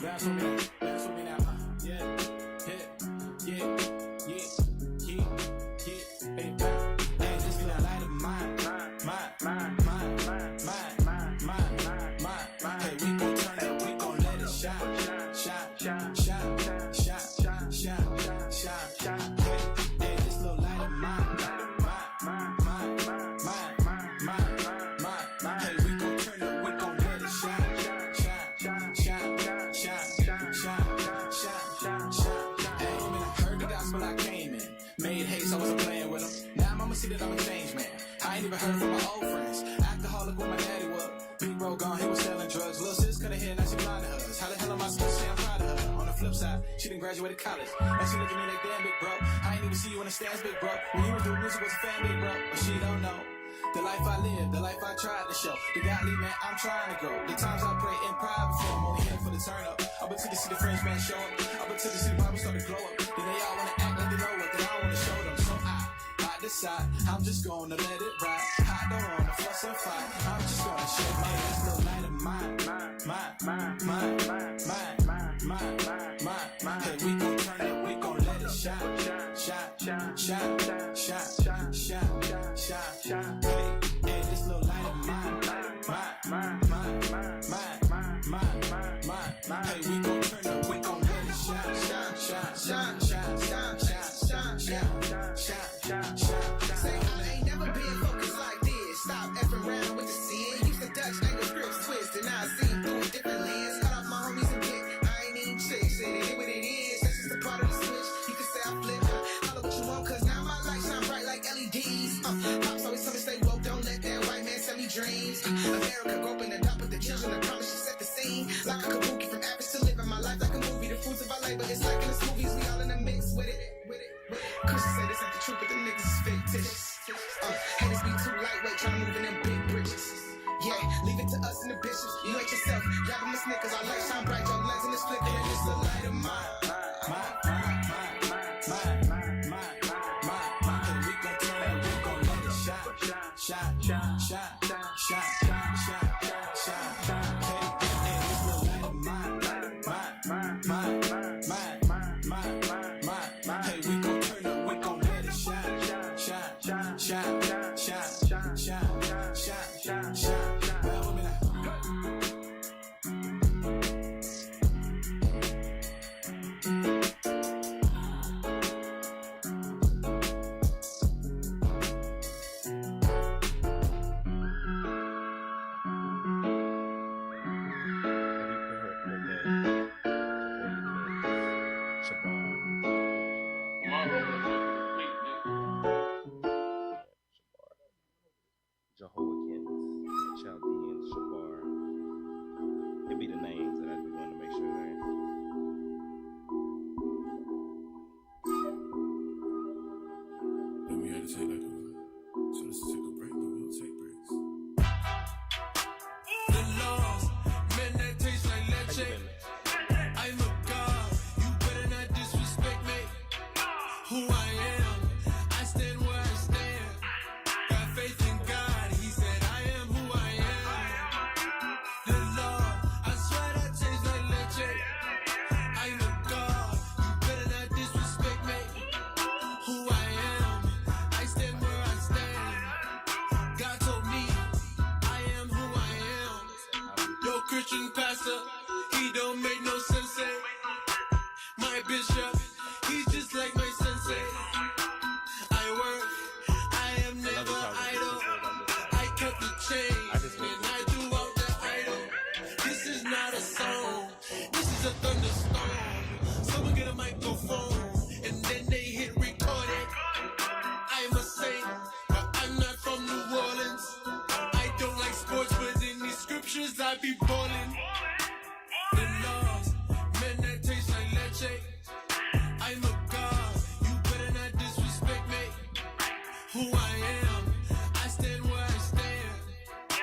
Bounce with me now. Yeah. Hey, this be that light of mine. Hey, we gon' turn up, we gon' let it shine. Hey, this little light of mine. Hey, we gon' turn up, we gon' let it shine. Hey, man, I heard the gospel, I came in. Made haste, I wasn't playing with them. Now Mama see that I'm a changed man. I ain't even heard from my old friends. Alcoholic where my daddy was. Big bro gone, he was selling drugs. Little sis cut her hair, now she blind to us. How the hell am I supposed to say I'm proud of her? On the flip side, she done graduated college. Now she look at me like, damn, big bro. I ain't even see you in the stands, big bro. When you was doing music, was a fan, big bro. But she don't know the life I live, the life I tried to show. The godly man, I'm trying to grow. The times I pray in private before I'm only here for the turn up. Up until they see the French man show up. Up until they see the Bible start to glow up. Then they all wanna act like they know what they all wanna show them. So I decide I'm just gonna let it ride. I don't wanna fuss and fight. I'm just gonna shake my this little light of mine. Hey, we gon' turn it, we gon' let it shine. Hey, this little light of mine. Hey, we gon' turn it, we gon' let it shine. Say I ain't never been focused like this. Stop effing around with the sin. Used to Dutch angle scripts twist, and now I see through a different lens. Cut off my homies and get. I ain't even tricks. It is what it is. That's just a part of the switch. You can say I flip. Follow what you want, cause now my light shine bright like LEDs. Pops always tell me stay woke. Don't let that white man sell me dreams. America go up in the top with the children. I promise you set the scene. Like a kabuki from average to living my life like a movie. The fruits of our labor. It's like in the movies. We all in the mix with it. Christians say this ain't the truth, but the niggas is fictitious. Haters be too lightweight, trying to move in them big bridges. Yeah, leave it to us and the bishops. You ain't yourself, grab them the Snickers. Our light shine bright, your lens in this flicker, and it's the light of mine. We gon' turn it, we gon' let it shine. Hey, this little light of mine. Hey, we gon' turn up, we gon' let it shine. Well, women, Jehoiakins, Chaldeans, Shabar. It'd be the names that we want to make sure they're in. Then we had to take like so let's take a break, but we'll take breaks. The laws, men that taste like leche. I'm a god, you better not disrespect me. Who I am, I stand where I stand. Got faith in God, he said I am who I am. The law, I swear that tastes like leche. I'm a god, you better not disrespect me. Who I am, I stand where I stand. God told me I am who I am. Your Christian pastor, he don't make no sense. My bishop, he's just like my sensei. I work, I am never idle. I kept the change, and I do out the idol. This is not a song, this is a thunderstorm. Someone get a microphone, and then they hit record it. I'm a saint, but I'm not from New Orleans. I don't like sports, but in these scriptures I be balling. The laws, men that taste like leche. I'm a god, you better not disrespect me. Who I am, I stand where I stand.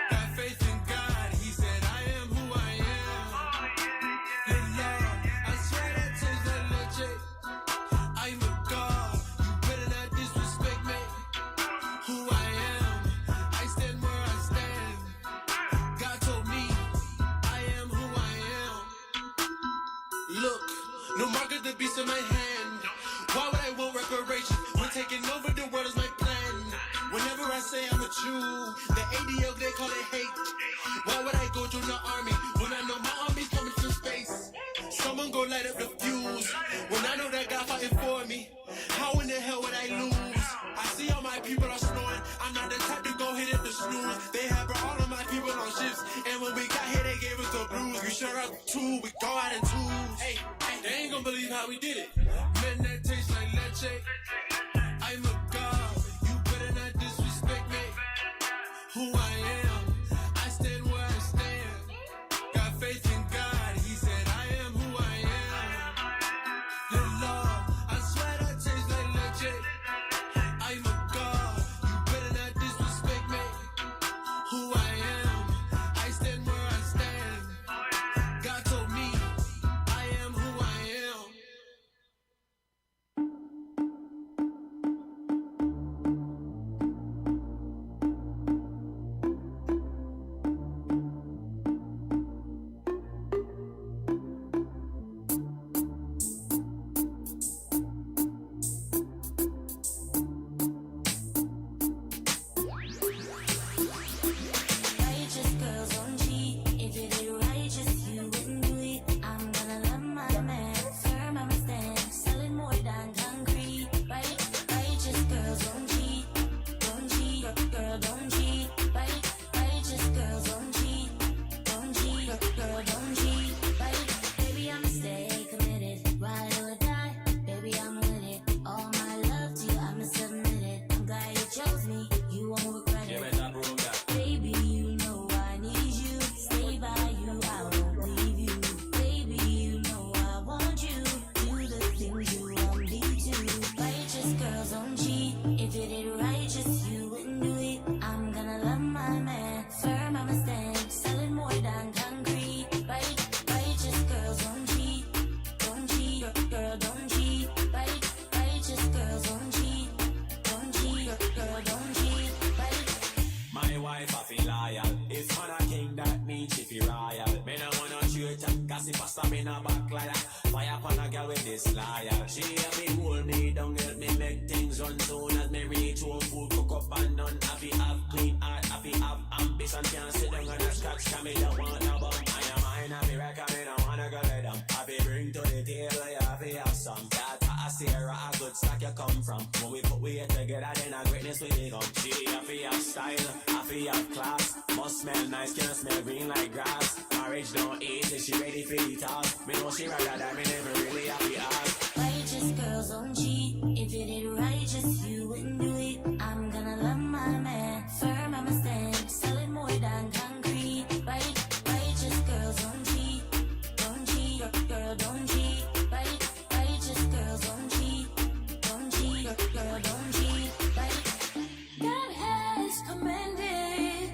Got faith in God, he said I am who I am. The Lord, Look, no market the beast in my hand. Why would I want reparation when taking over the world is my plan? Whenever I say I'm a Jew, the ADL they call it hate. Why would I go join the army when I know my army's coming from space? Someone go light up the fuse when I know that God fighting for me. How in the hell would I lose? I see all my people are snoring. I'm not the type to go hit at the snooze. They have brought all of my people on ships, and when we got here, they gave us the blues. We shut up too, we go out in twos. Hey, they ain't gonna believe how we did it. Men that taste like leche. I'm a god. You better not disrespect me. Who I am, I stand where I stand. Got faith in God. He said I am who I am. The Lord, I swear that tastes like leche. I'm a god. You better not disrespect me. Who I am, I stand where I stand. God told me I am who I am. Righteous girls don't cheat. If it ain't righteous, you wouldn't do it. I'm gonna love my man, firm I'ma stand, selling more than concrete. Righteous girls don't cheat, girl don't cheat. Righteous girls don't cheat, girl don't cheat. Baby I'ma stay committed, ride or die. Baby I'm with it, all my love to you I'ma submit it. I'm glad you chose me, you won't regret it. Baby, you know I need you. Stay by you, I won't leave you. Baby, you know I want you. Do the things you want me to. Righteous girls don't cheat. If it ain't righteous, you wouldn't do it. I'm gonna love my man, firm I'ma stand, selling more than concrete. Righteous girls don't cheat, girl don't cheat. Righteous girls don't cheat, girl don't cheat. My wife I feel loyal. If man a king, that means she feel royal. Me no wanna traitor, cause if I stop in a back like that, fire upon a girl with this loyal. She help me hold me down, help me make things run soon as me reach home. Food cook up and done. Happy have clean heart, happy have ambition. Can't sit down on a scratch, cause me don't want no bum. I am mine, I be recommend, I wanna go let them. Happy bring to the table, you happy have some. That I Sarah, a good stack you come from. When we put we together, then a greatness we become. She happy have style, happy have class. Must smell nice, can't smell green like grass. Marriage don't easy, she ready for the task. Me know she rather than me never really happy ask. Righteous girls don't cheat. If it ain't righteous, you wouldn't do it. I'm gonna love my man, firm I'ma stand, selling more than concrete. Righteous girls don't cheat, girl don't cheat. Righteous girls don't cheat, girl don't cheat. God has commanded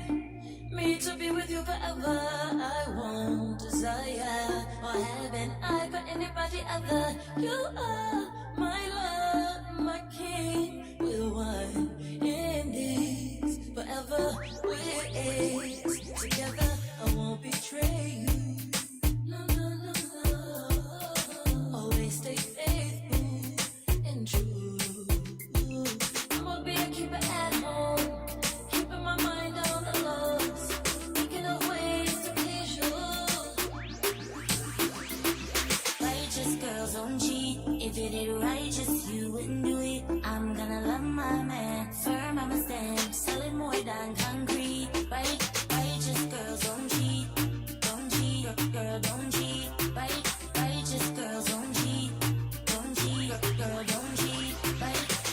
me to be with you forever. I won't desire or have an eye for anybody other. You are my love, my king. We'll one in this forever. We're together. I won't betray you. No. Always stay faithful and true. I'ma be a keeper at home, keeping my mind on the lows, thinking of ways to please you. Righteous girls don't cheat. If it ain't righteous, you wouldn't do it. I'm gonna love my man, firm I'ma stand, selling more than concrete. Righteous girls don't cheat, girl don't cheat. Righteous girls don't cheat, girl don't cheat.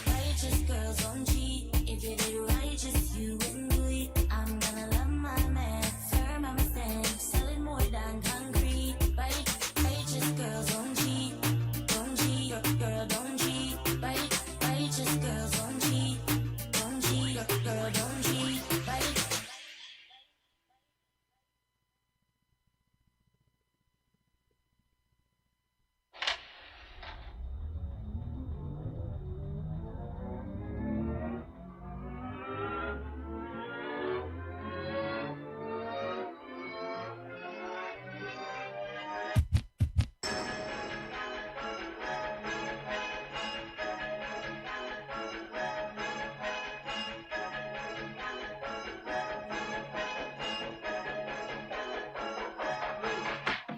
Righteous girls don't cheat. If it ain't righteous, you wouldn't do it. I'm gonna love my man, firm I'ma stand, selling more than concrete. Righteous girls don't cheat, girl don't cheat. Righteous girls don't cheat, girl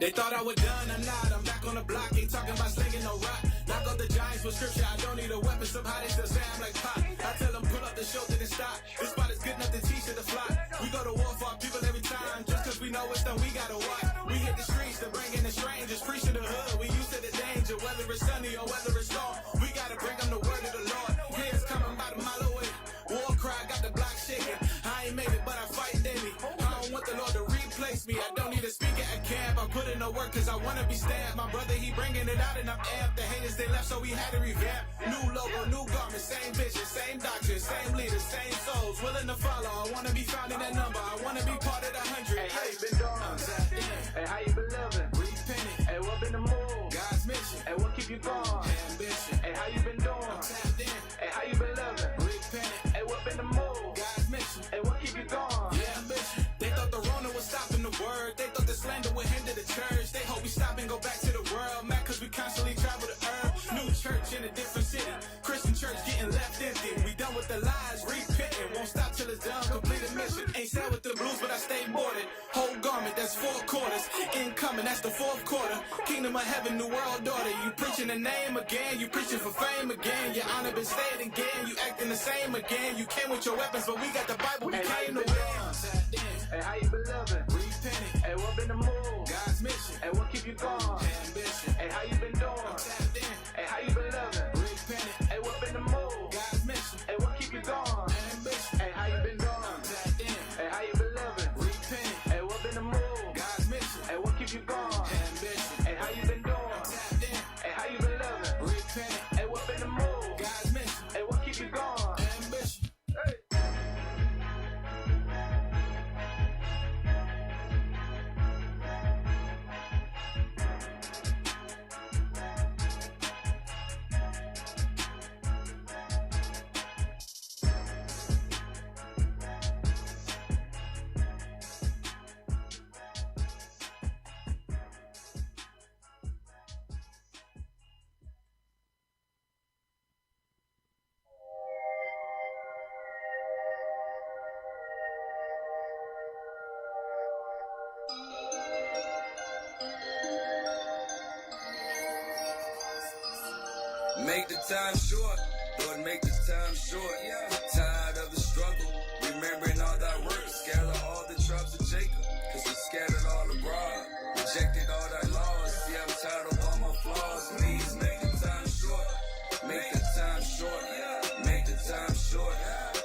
They thought I was done, I'm not. I'm back on the block, ain't talking about slinging no rock. Knock out the Giants with scripture, I don't need a weapon. Somehow they still say I'm like pop. I tell them pull up the show, then stop. This spot is good enough to teach it to fly. We go to war for our people every time. Just cause we know it's done, we gotta watch. We hit the streets to bring in the strangers. Preach to the hood, we used to the danger. Whether it's sunny or whether it's storm, we gotta bring them the word of the Lord. Hands coming about a mile away. War cry, got the block shaking. I ain't made it, but I fight daily. I don't want the Lord to replace me. I don't need a speaker at camp. I put in the work cause I wanna be stabbed. My brother, he bringing it out and I'm amped. The haters, they left, so we had to revamp. New logo, new garment, same vision, same doctrine, same leaders, same souls. Willing to follow, I wanna be found in that number. I wanna be part of the 100. Hey, how you been doing? Hey, how you been living? Repenting. Hey, what been the move? God's mission. Hey, what keep you going? Ambition. Hey, how you been doing? I'm tapped in. Hey, how you been living? Repenting. Hey, what been the move? God's mission. Hey, what keep you going? Yeah, ambition. They thought the Rona was stopping the word. They thought the slander would hinder the church. They hope we stop and go back to the world. Mad cause we constantly travel the earth. New church in a different city. Christian church getting left empty. We done with the lies, repenting. Won't stop till it's done, complete a mission. Ain't sad with the blues, but I stay boarded. Whole garment, that's 4 quarters. Incoming, that's the 4th quarter. Kingdom of heaven, new world order. You preaching the name again. You preaching for fame again. Your honor been stayed again. You acting the same again. You came with your weapons, but we got the Bible. We came to win. Hey, how you been living? Repenting. Hey, what been the move? God's mission. Hey, what keep you going? Ambition. Hey, how you been doing? Tapped in. Hey, how you been living? Repenting. Hey, what been the move? God's mission. Hey, what keep you going? Ambition. Hey, how you been doing? Tapped in. Hey, how you been living? Repenting. Hey, what been the move? God's mission. Hey, what keep you going? Ambition. Hey, how you been doing? Tapped in. Hey, how you been living? Repenting. Hey, what been the move? God's mission. Hey, what keep you going? Ambition. Make the time short, Lord, make the time short. Tired of the struggle, remembering all thy works. Gather all the tribes of Jacob, cause we scattered all abroad. Rejected all thy laws, see I'm tired of all my flaws. Please make the time short, make the time short. Make the time short,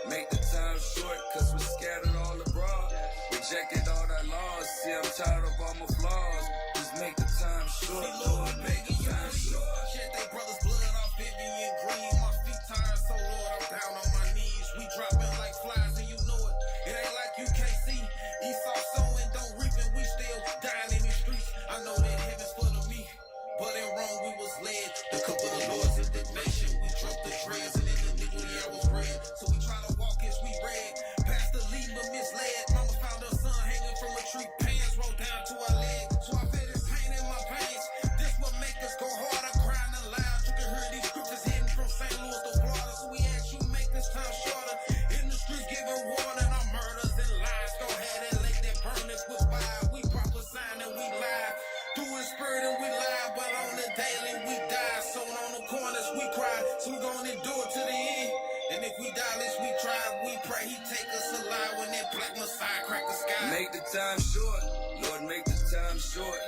make the time short, cause we scattered all abroad. Rejected all thy laws, see I'm tired of all my flaws. Please make the time short, Lord, make the time short. Shed they brothers' blood off Vivian Green. My feet tired, so Lord, I'm down on my knees. We dropping like flies, and you know it. It ain't like you can't see. Esau sowing, don't reap, and we still dying in these streets. I know that heaven's full of me, but in Rome we was led. The couple of lords of the nation, we drunk the dreads, and in iniquity I was bred. So we try to walk as we read. Pastor Lee but misled. Mama found her son hanging from a tree. Pants rolled down to our leg. So I feel this pain in my veins. This what make us go harder, crying aloud. You can hear these scriptures hidden from St. Louis to Florida. So we ask you make this time shorter. In the streets giving warning on murders and lies. Go ahead and let that burn us with fire. We prophesying and we lie. Through his spirit and we lie, but on the daily we die. So on the corners we cry. So we gonna endure to the end. And if we die, at least we try. We pray he take us alive when that black Messiah crack the sky. Make the time short, Lord, make the time short.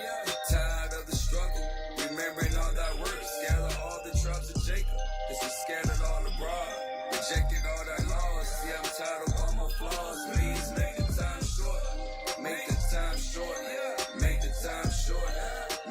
Tired of the struggle, remembering all thy works. Gather all the tribes of Jacob, cause we scattered all abroad. Rejected all thy laws, see I'm tired of all my flaws. Please make the time short, make the time short. Make the time short,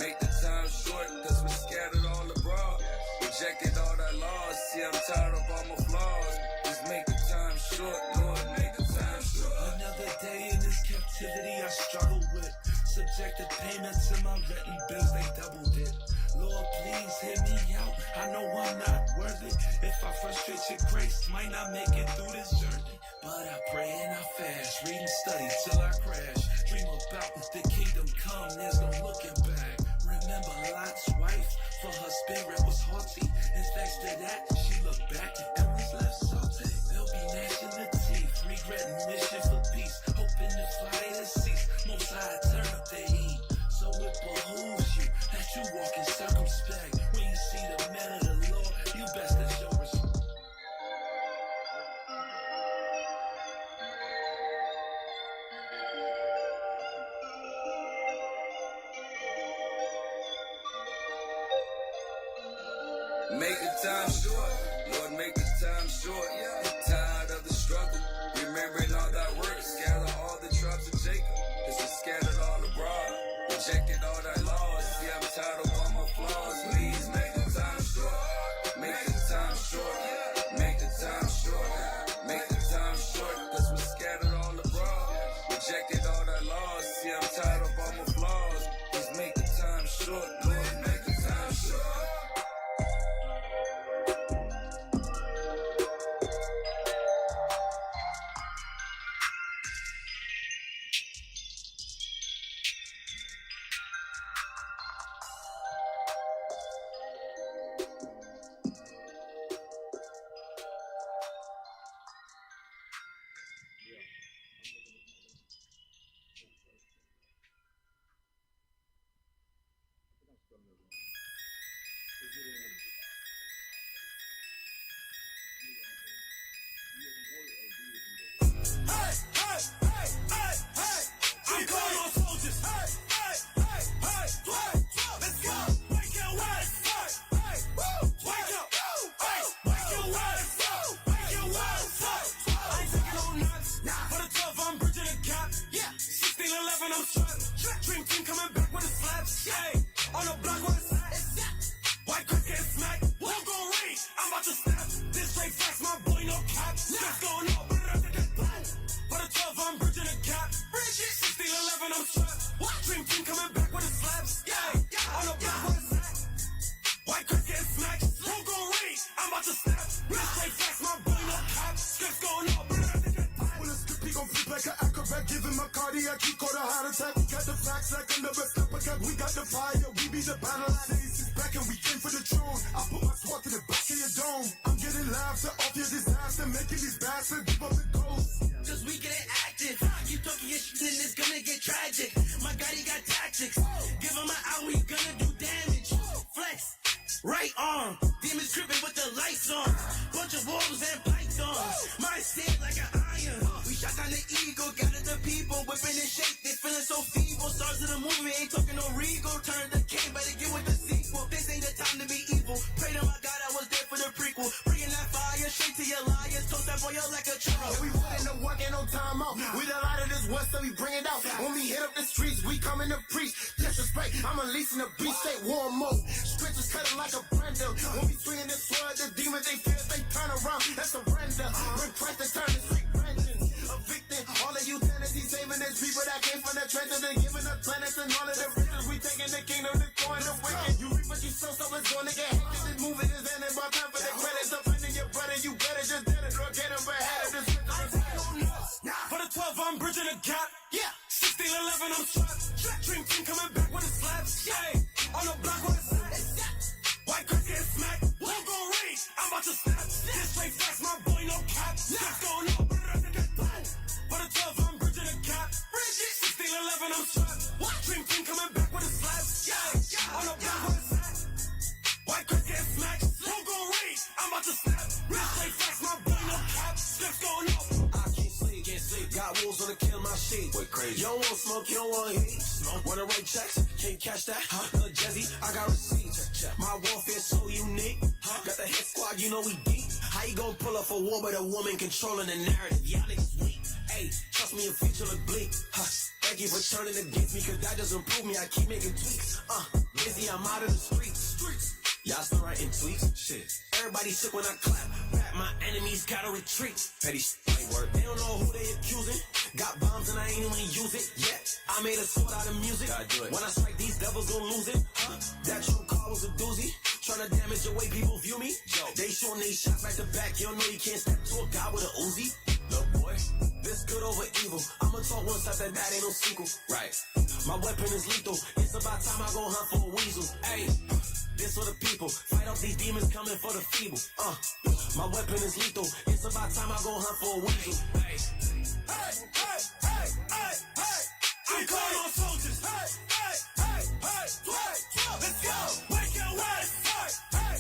make the time short, cause we scattered all abroad. Rejected all thy laws, see I'm tired of all my flaws. Please make the time short, Lord, make the time short. Another day in this captivity I struggle with. Subjected payments in my rent and bills, they doubled it. Lord, please hear me out. I know I'm not worthy. If I frustrate your grace, might not make it through this journey. But I pray and I fast, read and study till I crash. Dream about the kingdom come, there's no looking back. Remember Lot's wife, for her spirit was haughty. And thanks to that, she looked back and was left salty. They'll be gnashing the teeth, regretting mission for peace. Hoping the fire cease, most high turn up the heat. So it behooves walking circumspect. When you see the men of the Lord, you best to show respect. Make the time short, Lord, make the time short. Tired of the struggle, remembering all thy work. Scatter all the tribes of Jacob, cause we scattered all abroad. Rejected all thy laws, see I'm tired of all my flaws. Please make the time short, make the time short, make the time short, make the time short, cause we scattered all abroad. Rejected all thy laws, see I'm tired of all my flaws. Please make the time short, Lord, make the time short. I'm calling on soldiers. Let's go. Wake your wife. Wake up. Wake your wife. Wake your wife. I ain't taking no nuts. For the 12, I'm bridging the gap. 16-11, I'm strapped. Dream team coming back with a slap. Hey, on the block with a sack. White crack getting smacked. Who gon' read? I'm about to snap. This straight facts, my boy, no cap. What's going on? For the 12, I'm bridging the gap. 16-11, I'm strapped. Dream team coming back with a slaps. On the block with a sack. White crack getting smacked. Who gon' read? I'm about to snap. This straight facts, my boy, no cap. Scripts going on. Well, it's good, he gon' flip like an acrobat. Give him a cardiac, he caught a heart attack. We got the facts like I'm the best stepper cat. We got the fire, we be the battle. Cities is back and we in for the throne. I put my sword to the back of your dome. I'm getting laughter off your disaster, making these bastards give up the ghost. Cause we get active. You talking your shit and it's gonna get tragic. My God, he got tactics. Give him an hour, he gonna do damage. Flex, right arm. Demons creeping with the lights on. Bunch of wolves and pythons. My stand like an iron. We shot down the eagle, gathered the people, whipping and shake. They feeling so feeble. Stars of the movie, ain't talking no regal. Turn the king, better get with the sequel. This ain't the time to be evil. Pray to my God, I was there for the prequel. Bringing that fire straight to your liars. Toast that boy up like a churro. We put in the work, ain't no time out. We the light of this west, so we bring it out. When we hit up the streets, we coming to preach. Disrespect, I'm unleashing the beast, state war mode. Stretches cutting like a blender. When we swinging this sword, the demons they fear, they turn around and surrender. Bring Christ to turn to street vengeance. Evicting all of you tenants, he's saving his people that came from the trenches and giving us planets and all of the riches. We taking the kingdom, destroying the wicked. You reap what you sow, so it's gonna get hectic. This moving is ending, by time for the credits. Offending your brother, you better just did it or get him beheaded. This For the 12, I'm bridging the gap. 16-11, I'm strapped. Dream team coming back with a slaps. On the block with a sack. White crack getting smacked. Who gon' read? I'm about to snap. This straight facts, my boy, no cap. What's going on? For the 12, I'm bridging the gap. 16-11, I'm strapped. Dream team coming back with a slaps. On the block with a sack. White crack getting smacked. Who gon' read? I'm about to snap. This straight facts, my boy, no cap. What's going on? Can't sleep, got wolves wanna kill my sheep. Wait, crazy. You don't want smoke, you don't want heat. Wanna write checks, can't catch that. Lil' Jazzy, I got receipts. My warfare so unique. Got the hit squad, you know we deep. How you gon' pull up a war with a woman controlling the narrative? Y'all niggas weak. Hey, trust me, your future look bleak. Thank you for turning against me, cause that doesn't prove me. I keep making tweaks. Busy, I'm out of the streets. Y'all still writing tweets? Shit. Everybody sick when I clap. Rap, my enemies gotta retreat. Petty shit work. They don't know who they accusing. Got bombs and I ain't even use it yet. I made a sword out of music. Gotta do it. When I strike, these devils gon' lose it. That true car was a doozy. Tryna damage the way people view me. They shooting they shots back to back. You don't know you can't step to a guy with a Uzi. Look, boy, this good over evil. I'ma talk one side that ain't no sequel. Right. My weapon is lethal. It's about time I go hunt for a weasel. Hey. This for the people. Fight off these demons coming for the feeble. My weapon is lethal. It's about time I go hunt for a weasel. Hey. I'm calling on soldiers. Hey, let's go. Wake your ass up. Hey,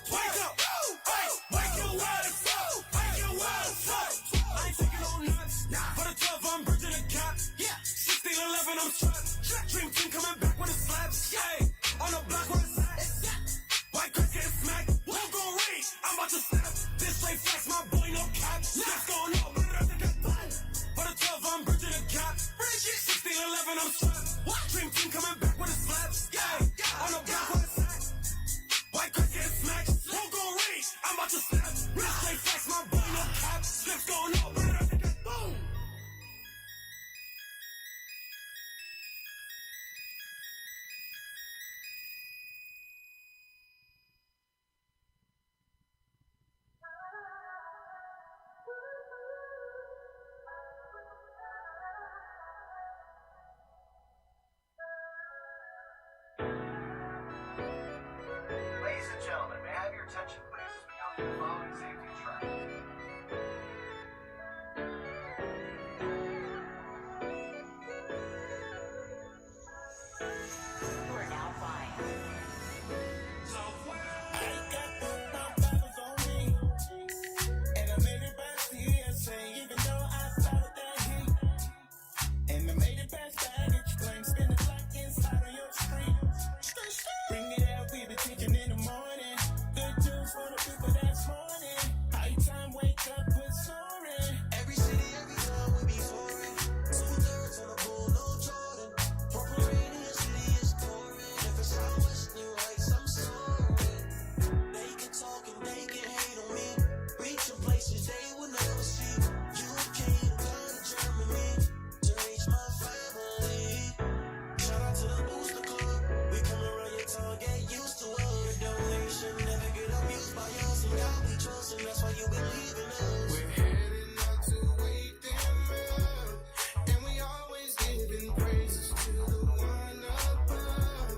wake up. Hey, wake your ass up. Wake your ass up. I ain't taking no nuts. For the 12, I'm bridging the gap. 16-11, I'm strapped. Dream team coming back with a slap. Hey, on the block where it's at. White Chris getting smacked. Who gon' read? I'm about to snap. This straight flex, my boy, no cap. Let's go, no. For the 12, I'm bridging the gap. 16-11, I'm strapped. Dream team coming back with a slap. Yeah, on the block where it's at. White Chris getting smacked. Who gon' read? I'm about to snap. This straight flex, my boy, no cap. Let's go, no. Boom. Ladies and gentlemen, may I have your attention, please, as we go through the following safety instructions. You are now fine. And I made it back to USA, even though I felt that heat. And I made it past baggage claim, spin the block inside of your street. Bring it out, we be teaching in the morning. Good news for the people that's mourning. High time, wake up, quit soaring. Every city, every town, we be foreign. 2/3 on the bull, no Jordan. Purple rain in the city is pouring. If it's out west, new heights, I'm soaring. They can talk and they can hate on me. Reaching places they will never see. UK down to Germany to reach my family. Shout out to the Booster Club. We come around your town, get used to it. Donation, never get abused by us. And God we trust, and that's why you believe in us. We're heading out to wake them up. And we always giving praises to the one above.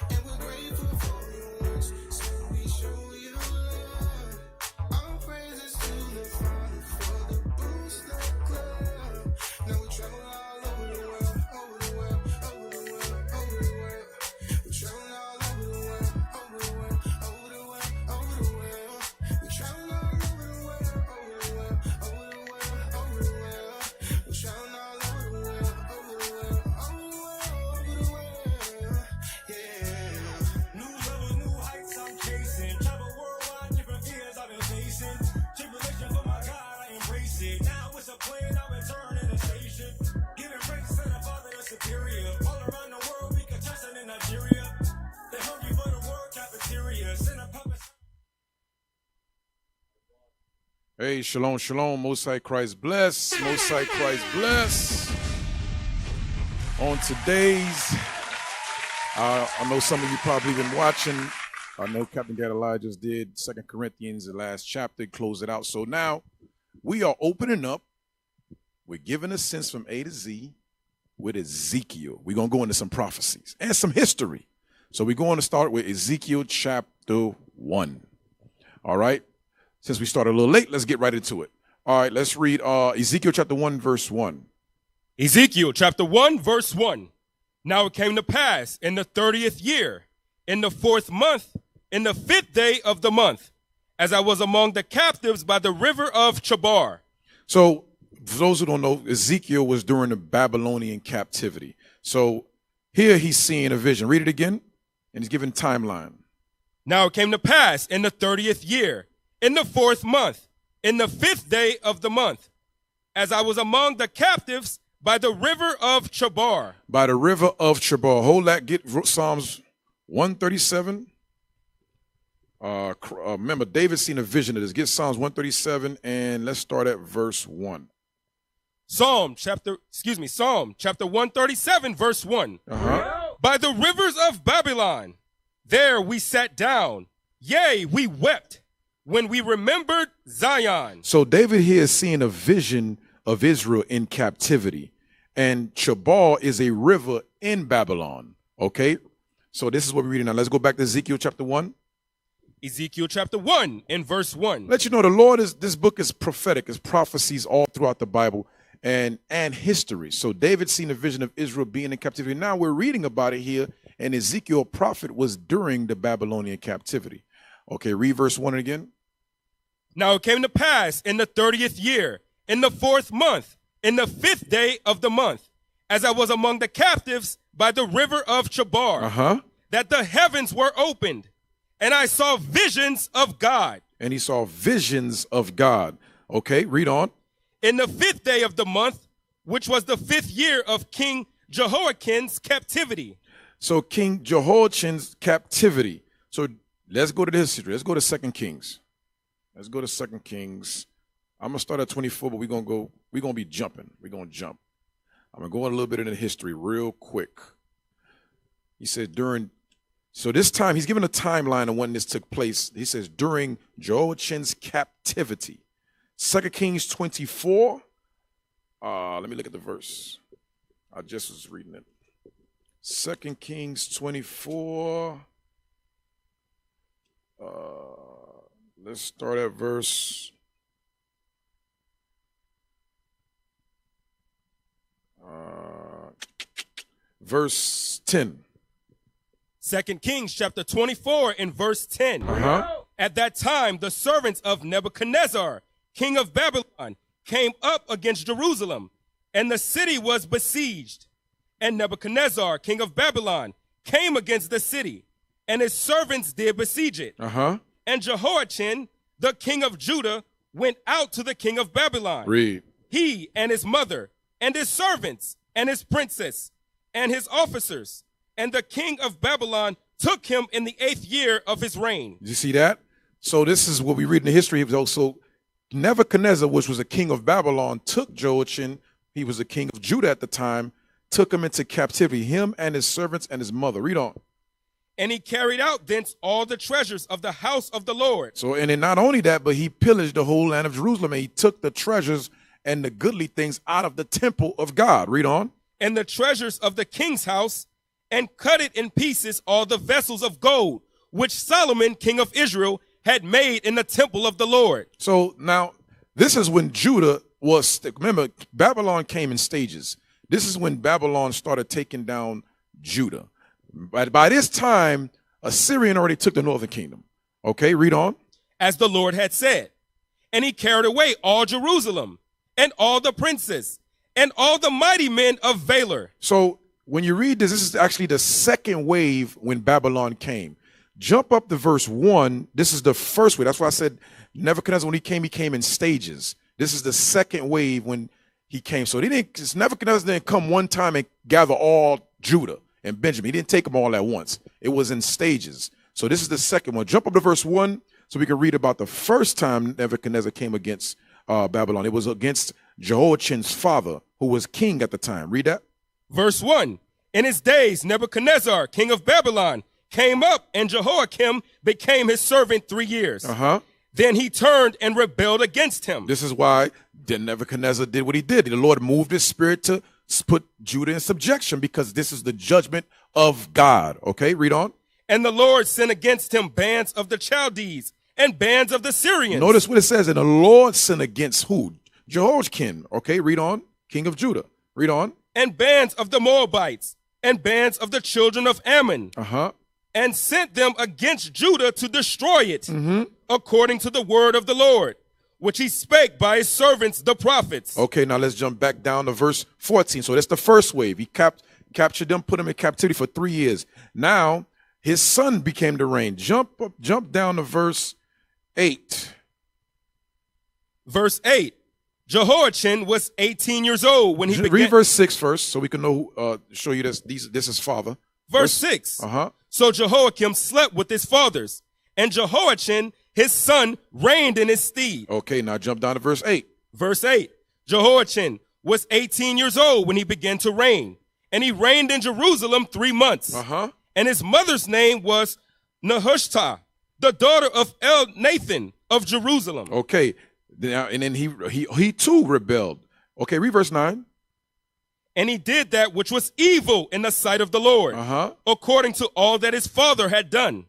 And we're grateful for your works, so we show you love. All praises to the Father for the Booster Club. Now we travel all over the world, over the world, over the world, over the world. We travel all over the world, over the world, over the world, over the world. We travel all over the world, over the world, over the world, over the world. We travel all over the world, over the world, over the world, over the world. Yeah. New levels, new heights I'm chasing. Travel worldwide, different fears I've been facing. Tribulation for my God, I embrace it. Now it's a plane, I return in a station. Giving praise to the Father, the superior. All around the world, we can trust in Nigeria. They hungry for the world cafeteria. Send a puppet. Hey, shalom, shalom. Most High Christ bless. Most High Christ bless. On today's, I know some of you probably been watching. I know Captain Gadaliah just did 2 Corinthians, the last chapter, close it out. So now we are opening up. We're giving a sense from A to Z with Ezekiel. We're going to go into some prophecies and some history. So we're going to start with Ezekiel chapter 1. All right. Since we started a little late, let's get right into it. All right, let's read Ezekiel chapter 1, verse 1. Ezekiel chapter 1, verse 1. Now it came to pass in the 30th year, in the 4th month, in the 5th day of the month, as I was among the captives by the river of Chebar. So, for those who don't know, Ezekiel was during the Babylonian captivity. So, here he's seeing a vision. Read it again, and he's giving timeline. Now it came to pass in the 30th year, in the 4th month, in the 5th day of the month, as I was among the captives by the river of Chebar. By the river of Chebar. Hold that. Get Psalms 137. Remember, David seen a vision of this. Get Psalms 137, and let's start at verse 1. Psalm chapter 137, verse 1. By the rivers of Babylon, there we sat down. Yea, we wept when we remembered Zion. So David here is seeing a vision of Israel in captivity. And Chebar is a river in Babylon. Okay? So this is what we're reading now. Let's go back to Ezekiel chapter 1. Ezekiel chapter 1 in verse 1. Let you know the Lord is, this book is prophetic. It's prophecies all throughout the Bible and history. So David seen a vision of Israel being in captivity. Now we're reading about it here and Ezekiel prophet was during the Babylonian captivity. Okay, read verse 1 again. Now it came to pass in the 30th year, in the 4th month, in the 5th day of the month, as I was among the captives by the river of Chabar, that the heavens were opened, and I saw visions of God. And he saw visions of God. Okay, read on. In the 5th day of the month, which was the 5th year of King Jehoiakim's captivity. So King Jehoiakim's captivity. So let's go to the history. Let's go to 2 Kings. Let's go to 2 Kings. I'm going to start at 24, but we're going to be jumping. We're going to jump. I'm going to go a little bit into history real quick. He said so this time, he's given a timeline of when this took place. He says during Jehoiakim's captivity. 2 Kings 24. Let me look at the verse. I just was reading it. 2 Kings 24. Let's start at verse. Verse 10. 2 Kings chapter 24 and verse 10. At that time, the servants of Nebuchadnezzar, king of Babylon, came up against Jerusalem, and the city was besieged. And Nebuchadnezzar, king of Babylon, came against the city, and his servants did besiege it. And Jehoiachin, the king of Judah, went out to the king of Babylon. Read. He and his mother, and his servants, and his princess, and his officers. And the king of Babylon took him in the 8th year of his reign. Did you see that? So this is what we read in the history. It was also Nebuchadnezzar, which was a king of Babylon, took Jehoiachin. He was a king of Judah at the time, took him into captivity, him and his servants and his mother. Read on. And he carried out thence all the treasures of the house of the Lord. So, and then not only that, but he pillaged the whole land of Jerusalem, and he took the treasures and the goodly things out of the temple of God. Read on. And the treasures of the king's house, and cut it in pieces all the vessels of gold, which Solomon, king of Israel, had made in the temple of the Lord. So now, this is when Judah was, remember, Babylon came in stages. This is when Babylon started taking down Judah. By this time, Assyrian already took the northern kingdom. Okay, read on. As the Lord had said. And he carried away all Jerusalem, and all the princes, and all the mighty men of valor. So when you read this, this is actually the second wave when Babylon came. Jump up to verse 1. This is the first wave. That's why I said Nebuchadnezzar, when he came in stages. This is the second wave when he came. So Nebuchadnezzar didn't come one time and gather all Judah and Benjamin. He didn't take them all at once. It was in stages. So this is the second one. Jump up to verse 1 so we can read about the first time Nebuchadnezzar came against Babylon. It was against Jehoiachin's father, who was king at the time. Read that. Verse 1. In his days, Nebuchadnezzar, king of Babylon, came up, and Jehoiakim became his servant 3 years. Then he turned and rebelled against him. This is why Nebuchadnezzar did what he did. The Lord moved his spirit to put Judah in subjection, because this is the judgment of God. Okay, read on. And the Lord sent against him bands of the Chaldees and bands of the Syrians. Notice what it says. And the Lord sent against who? Jehoiakim. Okay, read on. King of Judah. Read on. And bands of the Moabites, and bands of the children of Ammon, and sent them against Judah to destroy it, according to the word of the Lord, which he spake by his servants, the prophets. Okay, now let's jump back down to verse 14. So that's the first wave. He captured them, put them in captivity for 3 years. Now his son became to reign. Jump down to verse 8. Verse 8. Jehoiachin was 18 years old when he began. Read verse 6 first, so we can know, show you this is father. Verse 6. So Jehoiakim slept with his fathers, and Jehoiachin, his son, reigned in his stead. Okay, now jump down to verse 8. Verse 8. Jehoiachin was 18 years old when he began to reign, and he reigned in Jerusalem 3 months. And his mother's name was Nehushta, the daughter of Elnathan of Jerusalem. Okay. And then he too rebelled. Okay, read verse 9. And he did that which was evil in the sight of the Lord, according to all that his father had done.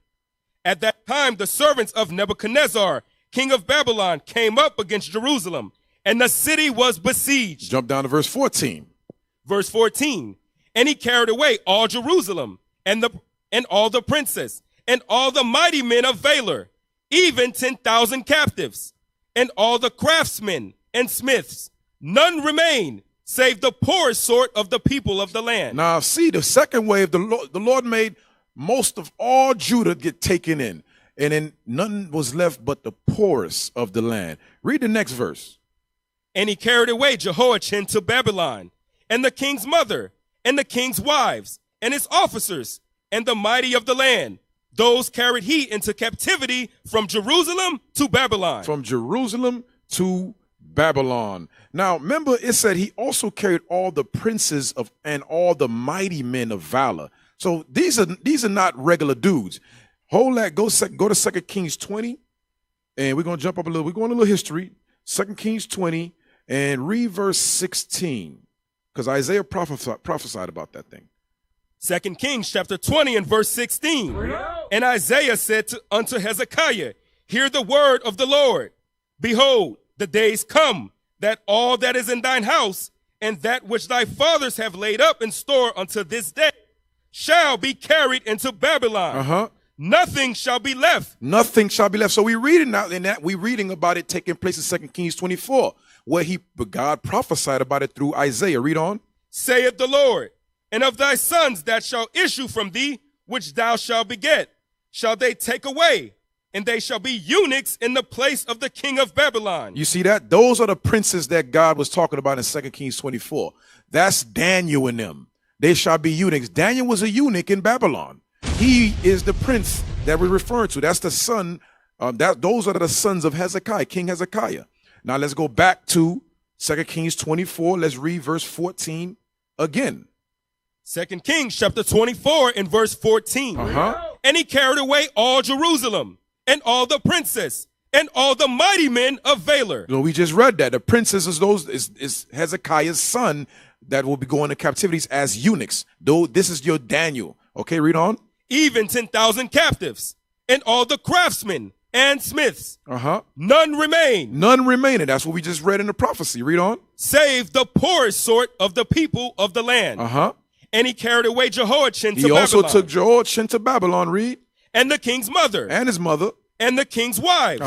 At that time, the servants of Nebuchadnezzar, king of Babylon, came up against Jerusalem, and the city was besieged. Jump down to verse 14. Verse 14. And he carried away all Jerusalem, and all the princes, and all the mighty men of valor, even 10,000 captives, and all the craftsmen and smiths. None remain, save the poorest sort of the people of the land. Now, see, the second wave, the Lord made most of all Judah get taken in, and then none was left but the poorest of the land. Read the next verse. And he carried away Jehoiachin to Babylon, and the king's mother, and the king's wives, and his officers, and the mighty of the land. Those carried he into captivity from Jerusalem to Babylon. From Jerusalem to Babylon. Now, remember, it said he also carried all the princes of and all the mighty men of valor. So these are not regular dudes. Hold that. Go to 2 Kings 20, and we're gonna jump up a little. We're going a little history. 2 Kings 20, and read verse 16, because Isaiah prophesied about that thing. 2 Kings chapter 20 and verse 16. And Isaiah said unto Hezekiah, hear the word of the Lord. Behold, the days come that all that is in thine house and that which thy fathers have laid up in store unto this day shall be carried into Babylon. Nothing shall be left. Nothing shall be left. So we're reading now in that we're reading about it taking place in 2 Kings 24, where God prophesied about it through Isaiah. Read on. Saith the Lord, and of thy sons that shall issue from thee, which thou shalt beget, shall they take away, and they shall be eunuchs in the place of the king of Babylon. You see that? Those are the princes that God was talking about in 2 Kings 24. That's Daniel and them. They shall be eunuchs. Daniel was a eunuch in Babylon. He is the prince that we're referring to. That's the son. Those are the sons of Hezekiah, King Hezekiah. Now let's go back to 2 Kings 24. Let's read verse 14 again. 2 Kings chapter 24 and verse 14. And he carried away all Jerusalem and all the princes and all the mighty men of valor. We just read that. The princes is Hezekiah's son that will be going to captivities as eunuchs. Though this is your Daniel. Okay, read on. Even 10,000 captives and all the craftsmen and smiths. None remain. None remain. And that's what we just read in the prophecy. Read on. Save the poorest sort of the people of the land. And he carried away Jehoiachin to Babylon. He also took Jehoiachin to Babylon, read. And the king's mother. And his mother. And the king's wives.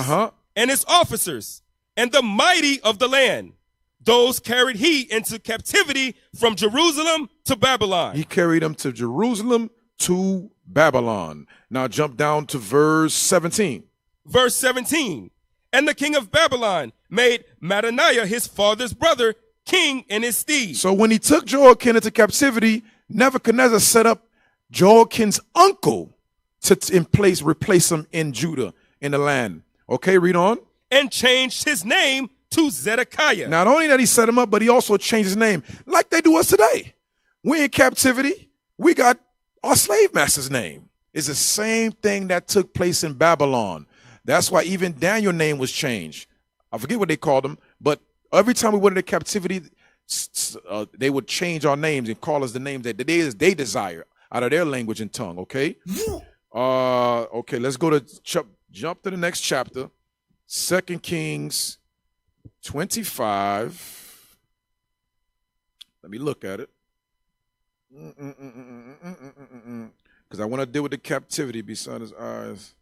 And his officers. And the mighty of the land. Those carried he into captivity from Jerusalem to Babylon. He carried them to Jerusalem to Babylon. Now jump down to verse 17. Verse 17. And the king of Babylon made Mattaniah his father's brother king in his stead. So when he took Jehoiakim into captivity, Nebuchadnezzar set up Jehoiakim's uncle to replace him in Judah, in the land. Okay, read on. And changed his name to Zedekiah. Not only that he set him up, but he also changed his name, like they do us today. We're in captivity. We got our slave master's name. It's the same thing that took place in Babylon. That's why even Daniel's name was changed. I forget what they called him, but every time we went into captivity, they would change our names and call us the names that they desire out of their language and tongue, okay? Okay, let's go to jump to the next chapter. 2 Kings 25. Let me look at it. Because I want to deal with the captivity beside his eyes.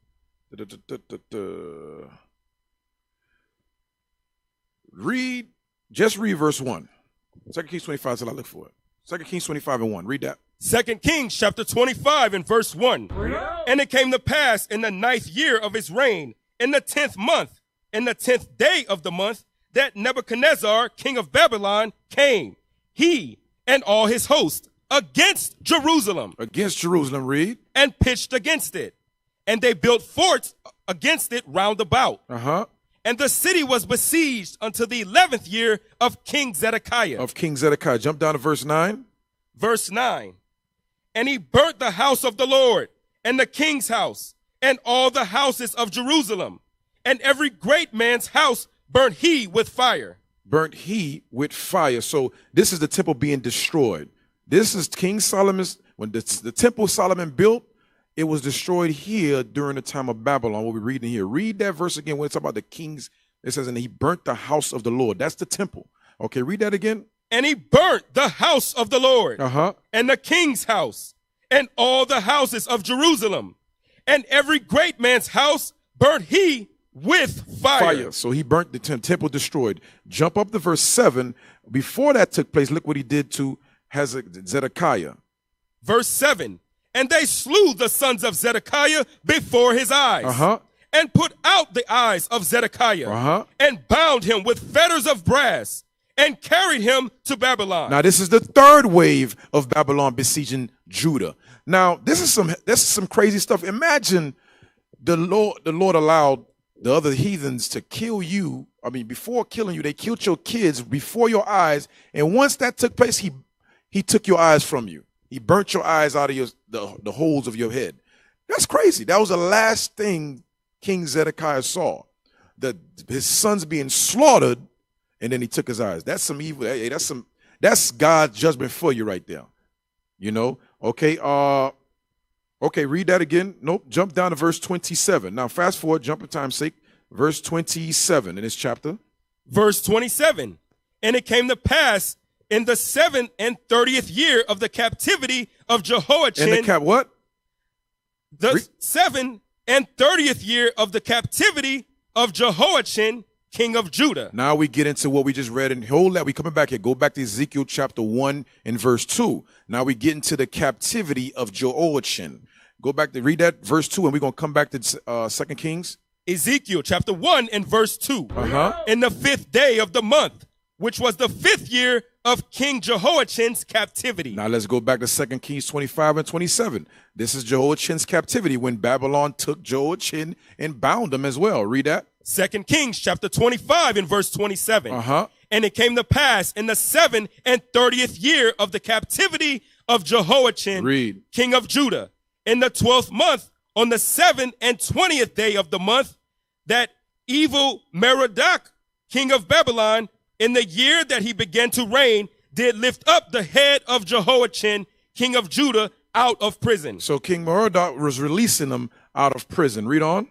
Just read verse 1. 2 Kings 25 is till I look for it. 2 Kings 25 and 1. Read that. 2 Kings chapter 25 and verse 1. And it came to pass in the 9th year of his reign, in the 10th month, in the 10th day of the month, that Nebuchadnezzar, king of Babylon, came, he and all his host, against Jerusalem. Against Jerusalem, read. And pitched against it. And they built forts against it round about. And the city was besieged until the 11th year of King Zedekiah. Of King Zedekiah. Jump down to verse 9. Verse 9. And he burnt the house of the Lord, and the king's house, and all the houses of Jerusalem. And every great man's house burnt he with fire. Burnt he with fire. So this is the temple being destroyed. This is King Solomon's, when the temple Solomon built, it was destroyed here during the time of Babylon, what we're reading here. Read that verse again when it's about the kings. It says, and he burnt the house of the Lord. That's the temple. Okay, read that again. And he burnt the house of the Lord, and the king's house, and all the houses of Jerusalem, and every great man's house burnt he with fire. So he burnt the temple, destroyed. Jump up to verse 7. Before that took place, look what he did to Zedekiah. Verse 7, and they slew the sons of Zedekiah before his eyes, and put out the eyes of Zedekiah, and bound him with fetters of brass, and carried him to Babylon. Now this is the third wave of Babylon besieging Judah. Now this is some crazy stuff. Imagine the Lord allowed the other heathens to kill you. I mean, before killing you, they killed your kids before your eyes. And once that took place, he took your eyes from you. He burnt your eyes out of the holes of your head. That's crazy. That was the last thing King Zedekiah saw. His sons being slaughtered, and then he took his eyes. That's some evil. Hey, that's God's judgment for you right there. You know? Okay, okay, read that again. Nope, jump down to verse 27. Now fast forward, jump for time's sake. Verse 27 in this chapter. Verse 27. And it came to pass in the 7th and 30th year of the captivity of Jehoiachin. In the what? The 7th and 30th year of the captivity of Jehoiachin, king of Judah. Now we get into what we just read, and hold that. We coming back here. Go back to Ezekiel chapter 1 and verse 2. Now we get into the captivity of Jehoiachin. Go back to read that verse 2, and we're going to come back to 2 Kings. Ezekiel chapter 1 and verse 2. In the 5th day of the month, which was the 5th year of King Jehoiachin's captivity. Now let's go back to 2 Kings 25 and 27. This is Jehoiachin's captivity when Babylon took Jehoiachin and bound him as well. Read that. 2 Kings chapter 25 and verse 27. And it came to pass in the 7th and 30th year of the captivity of Jehoiachin, king of Judah, in the 12th month, on the 7th and 20th day of the month, that evil Merodach, king of Babylon, in the year that he began to reign, did lift up the head of Jehoiachin, king of Judah, out of prison. So King Merodach was releasing him out of prison. Read on.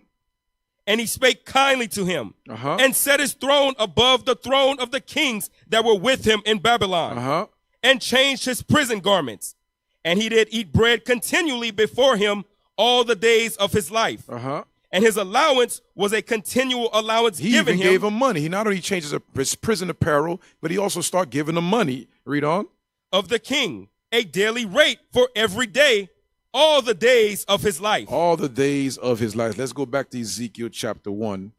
And he spake kindly to him, and set his throne above the throne of the kings that were with him in Babylon, and changed his prison garments. And he did eat bread continually before him all the days of his life. And his allowance was a continual allowance given him. He even gave him money. He not only changes his prison apparel, but he also started giving him money. Read on. Of the king, a daily rate for every day, all the days of his life. All the days of his life. Let's go back to Ezekiel chapter 1.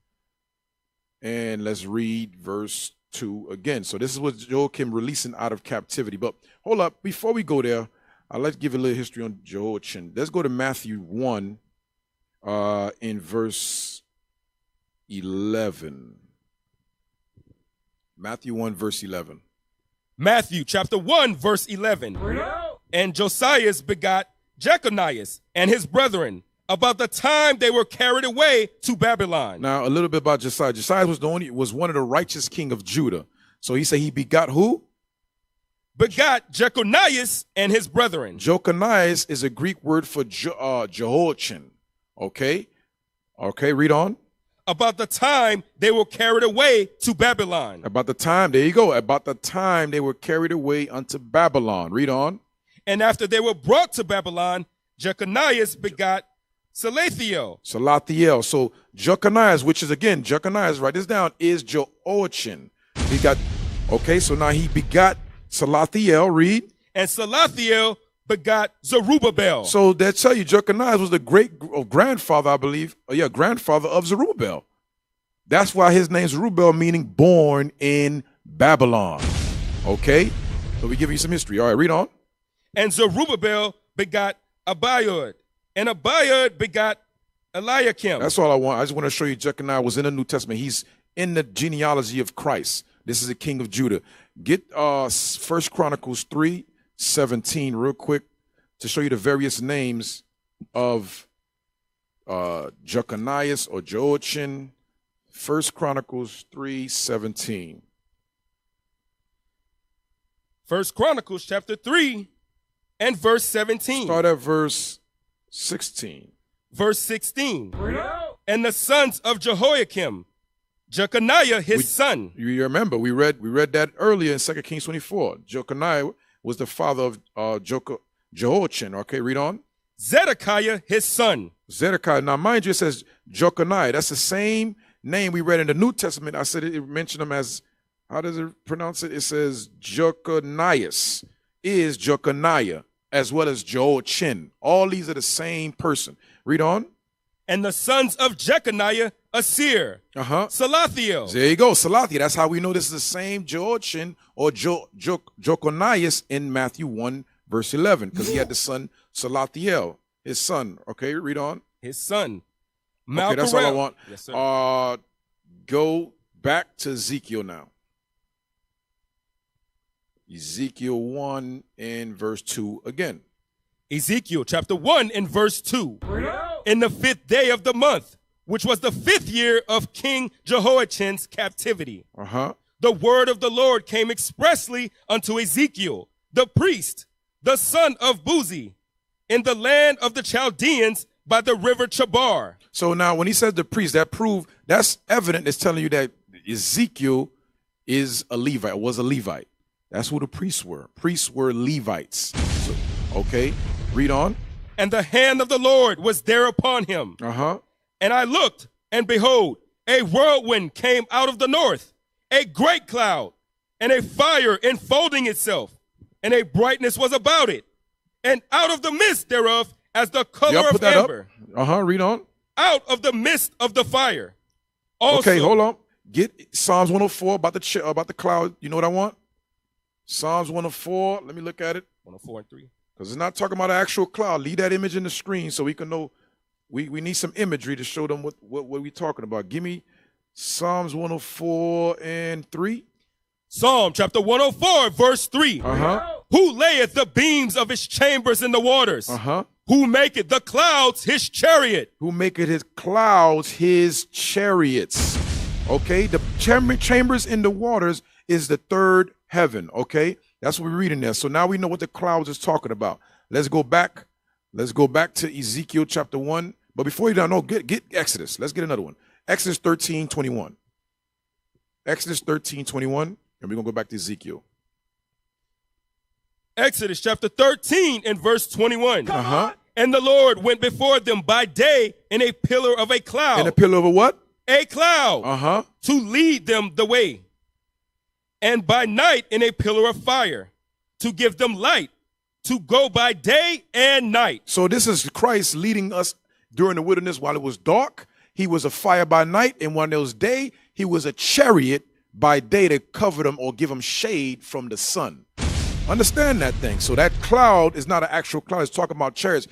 And let's read verse 2 again. So this is what Jehoiakim releasing out of captivity. But hold up. Before we go there, I'd like to give a little history on Jehoiachin. Let's go to Matthew 1 in verse 11. Matthew 1 verse 11. Matthew chapter 1 verse 11. And Josias begot Jeconias and his brethren about the time they were carried away to Babylon. Now, a little bit about Josiah. Josiah was one of the righteous king of Judah. So he said he begot who? Begot Jeconias and his brethren. Jeconias is a Greek word for Jehoiachin. Okay? Okay, read on. About the time they were carried away to Babylon. About the time, there you go. About the time they were carried away unto Babylon. Read on. And after they were brought to Babylon, Jeconias begot Salathiel. Salathiel. So Jeconias, which is again, Jeconias, write this down, is Jehoiachin. He got, okay, so now he begot Salathiel, read. And Salathiel begot Zerubbabel. So that tell you Jeconias was the great grandfather, I believe. Grandfather of Zerubbabel. That's why his name's Zerubbabel, meaning born in Babylon. Okay? So we give you some history. All right, read on. And Zerubbabel begot Abiud, and Abiud begot Eliakim. That's all I want. I just want to show you Jeconiah was in the New Testament. He's in the genealogy of Christ. This is the king of Judah. Get 1 Chronicles 3:17 real quick to show you the various names of Jeconias or Jehoiachin. 1 Chronicles 3:17. 1 Chronicles chapter 3 and verse 17. Start at verse 16. Verse 16. And the sons of Jehoiakim, Jeconiah his son. You remember, we read that earlier in 2 Kings 24. Jeconiah was the father of Jehoiachin. Okay, read on. Zedekiah his son. Zedekiah. Now, mind you, it says Jeconiah. That's the same name we read in the New Testament. I said it mentioned him as, how does it pronounce it? It says Jeconias is Jeconiah, as well as Jehoiachin. All these are the same person. Read on. And the sons of Jeconiah, Asir, Salathiel. There you go, Salathiel. That's how we know this is the same Jehoiachin or Jeconias in Matthew 1, verse 11, because he had the son Salathiel, his son. Okay, read on. His son. Okay, that's all I want. Yes, sir. Go back to Ezekiel now. Ezekiel 1 and verse 2 again. Ezekiel chapter 1 and verse 2. In the 5th day of the month, which was the 5th year of King Jehoiachin's captivity, the word of the Lord came expressly unto Ezekiel, the priest, the son of Buzi, in the land of the Chaldeans by the river Chabar. So now when he says the priest, that's evident. It's telling you that Ezekiel is a Levite, was a Levite. That's who the priests were. Priests were Levites. So, okay, read on. And the hand of the Lord was there upon him. And I looked, and behold, a whirlwind came out of the north, a great cloud, and a fire enfolding itself, and a brightness was about it, and out of the midst thereof as the color of amber. Read on. Out of the midst of the fire. Also, okay, hold on. Get Psalms 104 about the cloud. You know what I want? Psalms 104. Let me look at it. 104 and 3. Because it's not talking about an actual cloud. Leave that image in the screen so we can know. We need some imagery to show them what we're talking about. Give me Psalms 104 and 3. Psalm chapter 104, verse 3. Who layeth the beams of his chambers in the waters? Who maketh the clouds his chariot? Who maketh his clouds his chariots? Okay, the chambers in the waters is the third heaven. Okay, that's what we're reading there. So now we know what the clouds is talking about. Let's go back. Let's go back to Ezekiel chapter 1. But before you don't know, get Exodus. Let's get another one. Exodus 13:21. Exodus 13:21. And we're going to go back to Ezekiel. Exodus chapter 13 and verse 21. And the Lord went before them by day in a pillar of a cloud. In a pillar of a what? A cloud. To lead them the way. And by night in a pillar of fire, to give them light, to go by day and night. So this is Christ leading us during the wilderness while it was dark. He was a fire by night, and when it was day, he was a chariot by day to cover them or give them shade from the sun. Understand that thing. So that cloud is not an actual cloud. It's talking about chariots.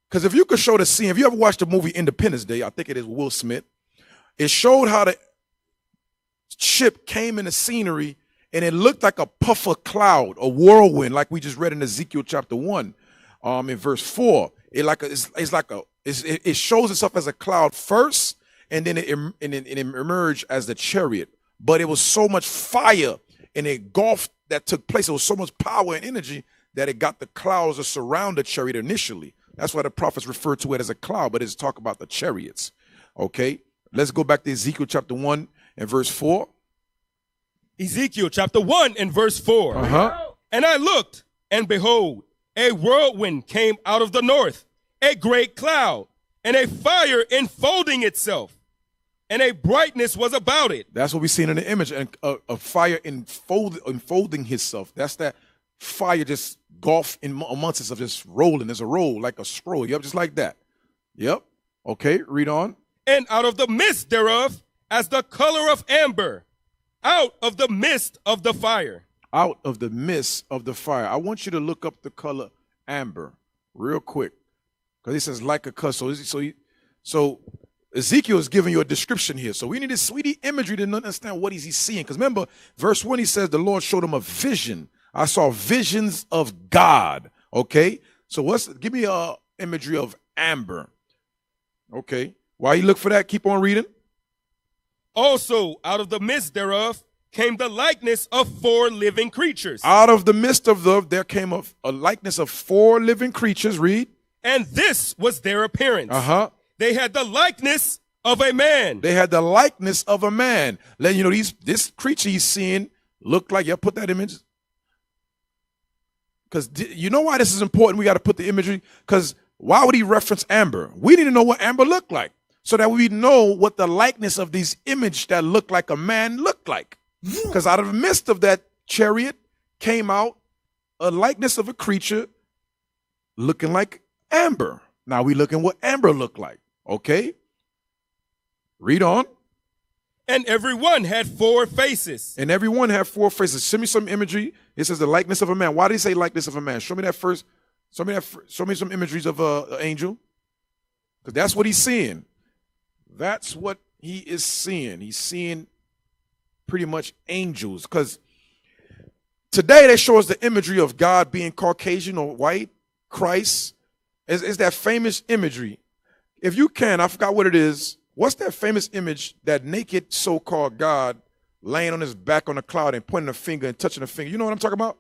Because if you could show the scene, if you ever watched the movie Independence Day, I think it is Will Smith, it showed how the ship came in the scenery and it looked like a puff of cloud, a whirlwind, like we just read in Ezekiel chapter 1, in verse 4. It shows itself as a cloud first, and then it emerged as the chariot. But it was so much fire and engulfed that took place. It was so much power and energy that it got the clouds to surround the chariot initially. That's why the prophets refer to it as a cloud, but it's talk about the chariots. Okay, let's go back to Ezekiel chapter 1 and verse 4. Ezekiel chapter 1 and verse 4. And I looked, and behold, a whirlwind came out of the north, a great cloud, and a fire enfolding itself, and a brightness was about it. That's what we seen in the image, and a fire enfolding itself. That's that fire just engulfed in amongst itself, just rolling. There's a roll like a scroll. Yep, just like that. Yep. Okay, read on. And out of the midst thereof, as the color of amber, out of the midst of the fire. Out of the midst of the fire. I want you to look up the color amber real quick, because he says like a color. So Ezekiel is giving you a description here. So we need imagery to understand what is he seeing. Because remember, verse 1, he says the Lord showed him a vision. I saw visions of God. Okay, so give me a imagery of amber. Okay, while you look for that, keep on reading. Also, out of the midst thereof came the likeness of 4 living creatures. Out of the midst of there came a likeness of 4 living creatures. Read. And this was their appearance. They had the likeness of a man. They had the likeness of a man. Letting you know, this creature he's seeing looked like, put that image. Because you know why this is important? We got to put the imagery. Because why would he reference amber? We need to know what amber looked like so that we know what the likeness of these images that look like a man looked like. Because out of the midst of that chariot came out a likeness of a creature looking like amber. Now we looking what amber looked like. Okay? Read on. And every one had 4 faces. And every one had 4 faces. Send me some imagery. It says the likeness of a man. Why did he say likeness of a man? Show me that first. Show me some imageries of an angel. Because that's what he's seeing. That's what he is seeing. He's seeing pretty much angels. Because today they show us the imagery of God being Caucasian or white, Christ. Is that famous imagery. If you can, I forgot what it is. What's that famous image, that naked so-called God laying on his back on a cloud and pointing a finger and touching a finger? You know what I'm talking about?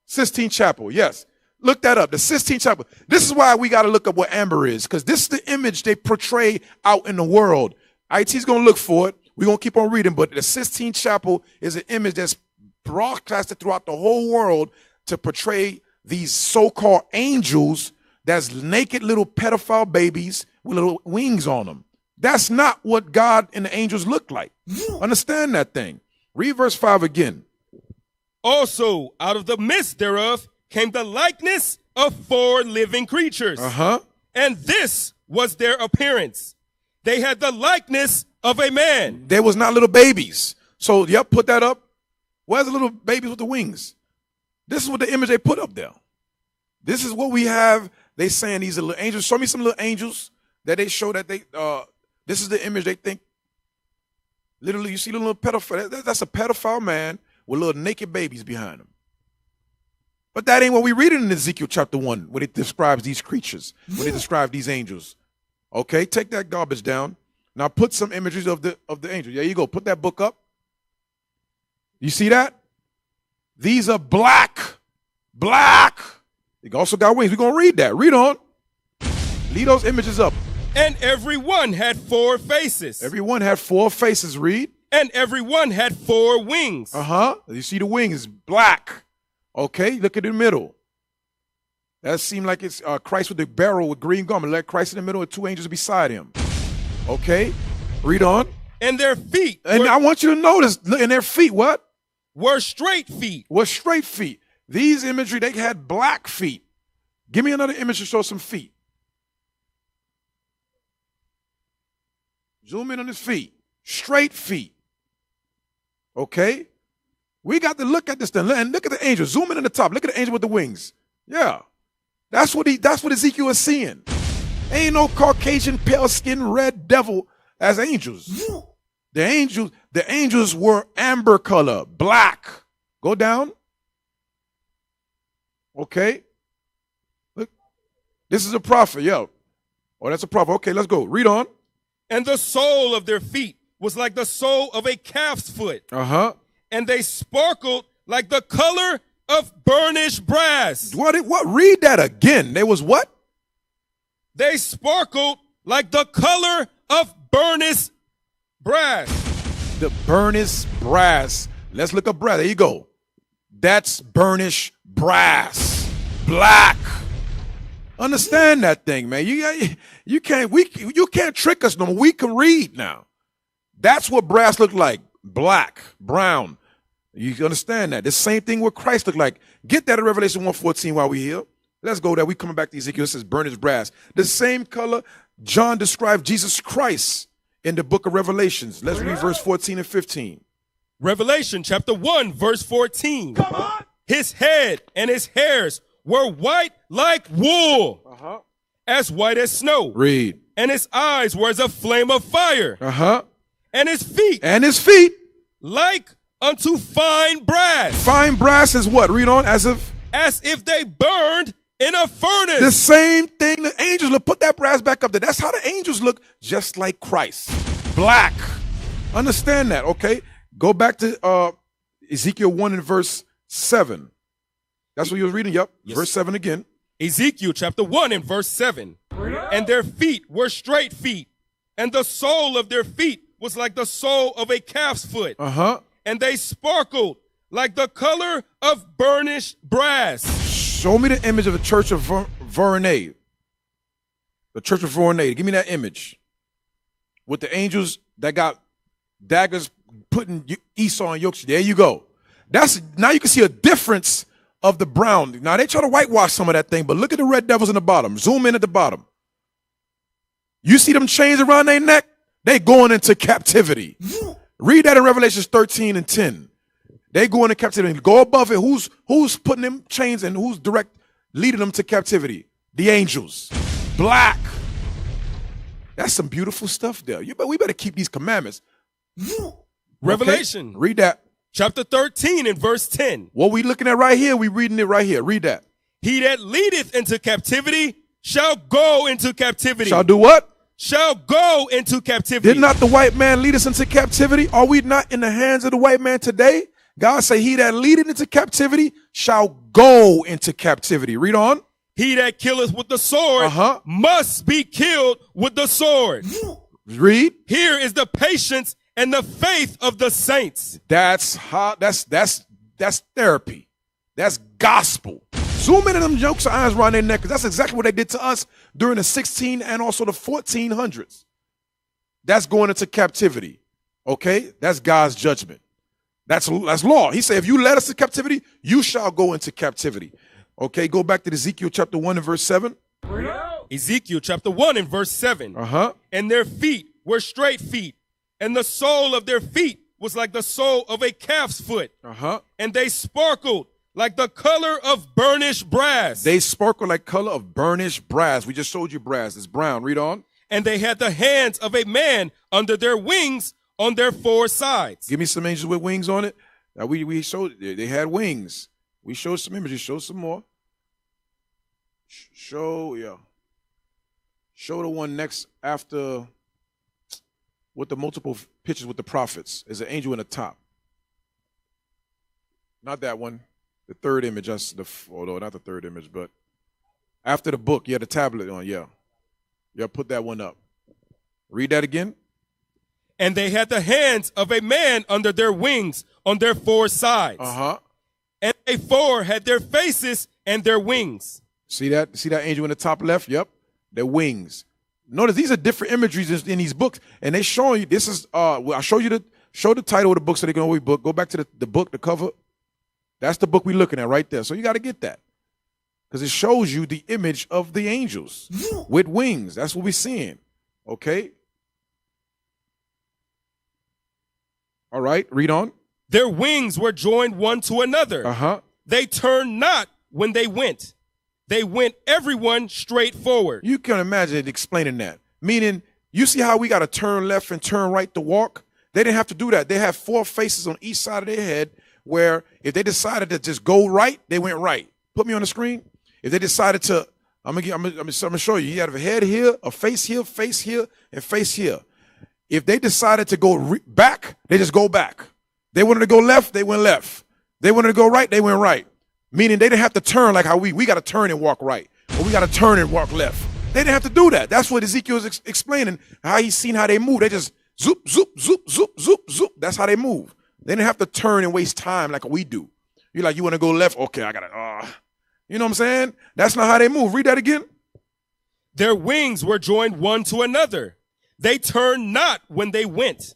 Sistine Chapel, yes. Look that up, the Sistine Chapel. This is why we got to look up what amber is, because this is the image they portray out in the world. IT's going to look for it. We're going to keep on reading, but the Sistine Chapel is an image that's broadcasted throughout the whole world to portray these so-called angels that's naked little pedophile babies with little wings on them. That's not what God and the angels look like. Understand that thing. Read verse 5 again. Also, out of the midst thereof came the likeness of 4 living creatures. And this was their appearance. They had the likeness of a man. They was not little babies. So, yep, put that up. Where's the little babies with the wings? This is what the image they put up there. This is what we have. They saying these are little angels. Show me some little angels that they show that they, this is the image they think. Literally, you see the little pedophile. That's a pedophile man with little naked babies behind him. But that ain't what we read in Ezekiel chapter 1 when it describes these creatures, when it describes these angels. Okay, take that garbage down. Now put some images of the angel. There you go. Put that book up. You see that? These are black. Black. They also got wings. We're going to read that. Read on. Leave those images up. And every one had 4 faces. Every one had 4 faces. Read. And every one had 4 wings. You see the wings, black. Okay, look at the middle. That seemed like it's Christ with the barrel with green garment. Let Christ in the middle with 2 angels beside him. Okay, read on. And their feet. And I want you to notice, in their feet, what? Were straight feet. Were straight feet. These imagery, they had black feet. Give me another image to show some feet. Zoom in on his feet. Straight feet. Okay? We got to look at this thing. And look at the angel. Zoom in on the top. Look at the angel with the wings. Yeah. That's what Ezekiel is seeing. Ain't no Caucasian, pale-skinned, red devil as angels. The angels were amber color, black. Go down. Okay. Look. This is a prophet. Yeah. Oh, that's a prophet. Okay, let's go. Read on. And the sole of their feet was like the sole of a calf's foot. And they sparkled like the color of burnished brass. What? Read that again. They was what? They sparkled like the color of burnished brass. The burnished brass. Let's look up brass. There you go. That's burnished brass. Black. Understand that thing, man. You can't trick us no more. We can read now. That's what brass looked like. Black, brown. You understand that? The same thing what Christ looked like. Get that in Revelation 1:14 while we're here. Let's go there. We coming back to Ezekiel. It says burnished brass. The same color John described Jesus Christ in the book of Revelations. Let's read verse 14 and 15. Revelation chapter 1, verse 14. Come on. His head and his hairs were white like wool, as white as snow. Read. And his eyes were as a flame of fire. And his feet. And his feet. Like unto fine brass. Fine brass is what? Read on. As if they burned in a furnace. The same thing the angels look. Put that brass back up there. That's how the angels look, just like Christ. Black. Understand that, okay? Go back to Ezekiel 1 and verse 7. That's what you was reading, yep. Yes. Verse 7 again. Ezekiel chapter 1 and verse 7. And their feet were straight feet, and the sole of their feet was like the sole of a calf's foot. Uh-huh. And they sparkled like the color of burnished brass. Show me the image of the church of Verone. The church of Verone. Give me that image. With the angels that got daggers putting Esau and yokes. There you go. Now you can see a difference of the brown. Now they try to whitewash some of that thing, but look at the red devils in the bottom. Zoom in at the bottom. You see them chains around their neck? They going into captivity. Read that in Revelations 13 and 10. They go into captivity. Go above it. Who's putting them chains and who's direct leading them to captivity? The angels. Black. That's some beautiful stuff there. We better keep these commandments. Revelation. Okay? Read that. Chapter 13 and verse 10. What we looking at right here, we reading it right here. Read that. He that leadeth into captivity shall go into captivity. Shall do what? Shall go into captivity. Did not the white man lead us into captivity? Are we not in the hands of the white man today? God say, he that leadeth into captivity shall go into captivity. Read on. He that killeth with the sword must be killed with the sword. Read. Here is the patience and the faith of the saints. That's therapy. That's gospel. Zoom in on them jokes of eyes around their neck, because that's exactly what they did to us during the 16 and also the 1400s. That's going into captivity. Okay? That's God's judgment. That's law. He said, if you led us to captivity, you shall go into captivity. Okay, go back to Ezekiel chapter 1 and verse 7. Ezekiel chapter 1 and verse 7. And their feet were straight feet, and the sole of their feet was like the sole of a calf's foot. And they sparkled like the color of burnished brass. They sparkle like color of burnished brass. We just showed you brass. It's brown. Read on. And they had the hands of a man under their wings on their four sides. Give me some angels with wings on it. Now we showed they had wings. We showed some images. Show some more. Show the one next after with the multiple pictures with the prophets. There's an angel in the top. Not that one. The third image, although not the third image, but after the book, the tablet on, put that one up. Read that again. And they had the hands of a man under their wings on their four sides. And they four had their faces and their wings. See that angel in the top left? Yep, their wings. Notice these are different imageries in these books, and they showing you. This is I'll show you the title of the book so they can always book. Go back to the book, the cover. That's the book we're looking at right there. So you got to get that, because it shows you the image of the angels with wings. That's what we're seeing. Okay. All right. Read on. Their wings were joined one to another. They turned not when they went. They went everyone straight forward. You can imagine it explaining that. Meaning, you see how we got to turn left and turn right to walk? They didn't have to do that. They have four faces on each side of their head, where if they decided to just go right, they went right. Put me on the screen. If they decided to, I'm gonna show you. You have a head here, a face here, and face here. If they decided to go back, they just go back. They wanted to go left, they went left. They wanted to go right, they went right. Meaning they didn't have to turn like how we got to turn and walk right, or we got to turn and walk left. They didn't have to do that. That's what Ezekiel is explaining, how he's seen how they move. They just zoop, zoop, zoop, zoop, zoop, zoop. That's how they move. They didn't have to turn and waste time like we do. You're like, you want to go left? Okay, I got to, you know what I'm saying? That's not how they move. Read that again. Their wings were joined one to another. They turned not when they went.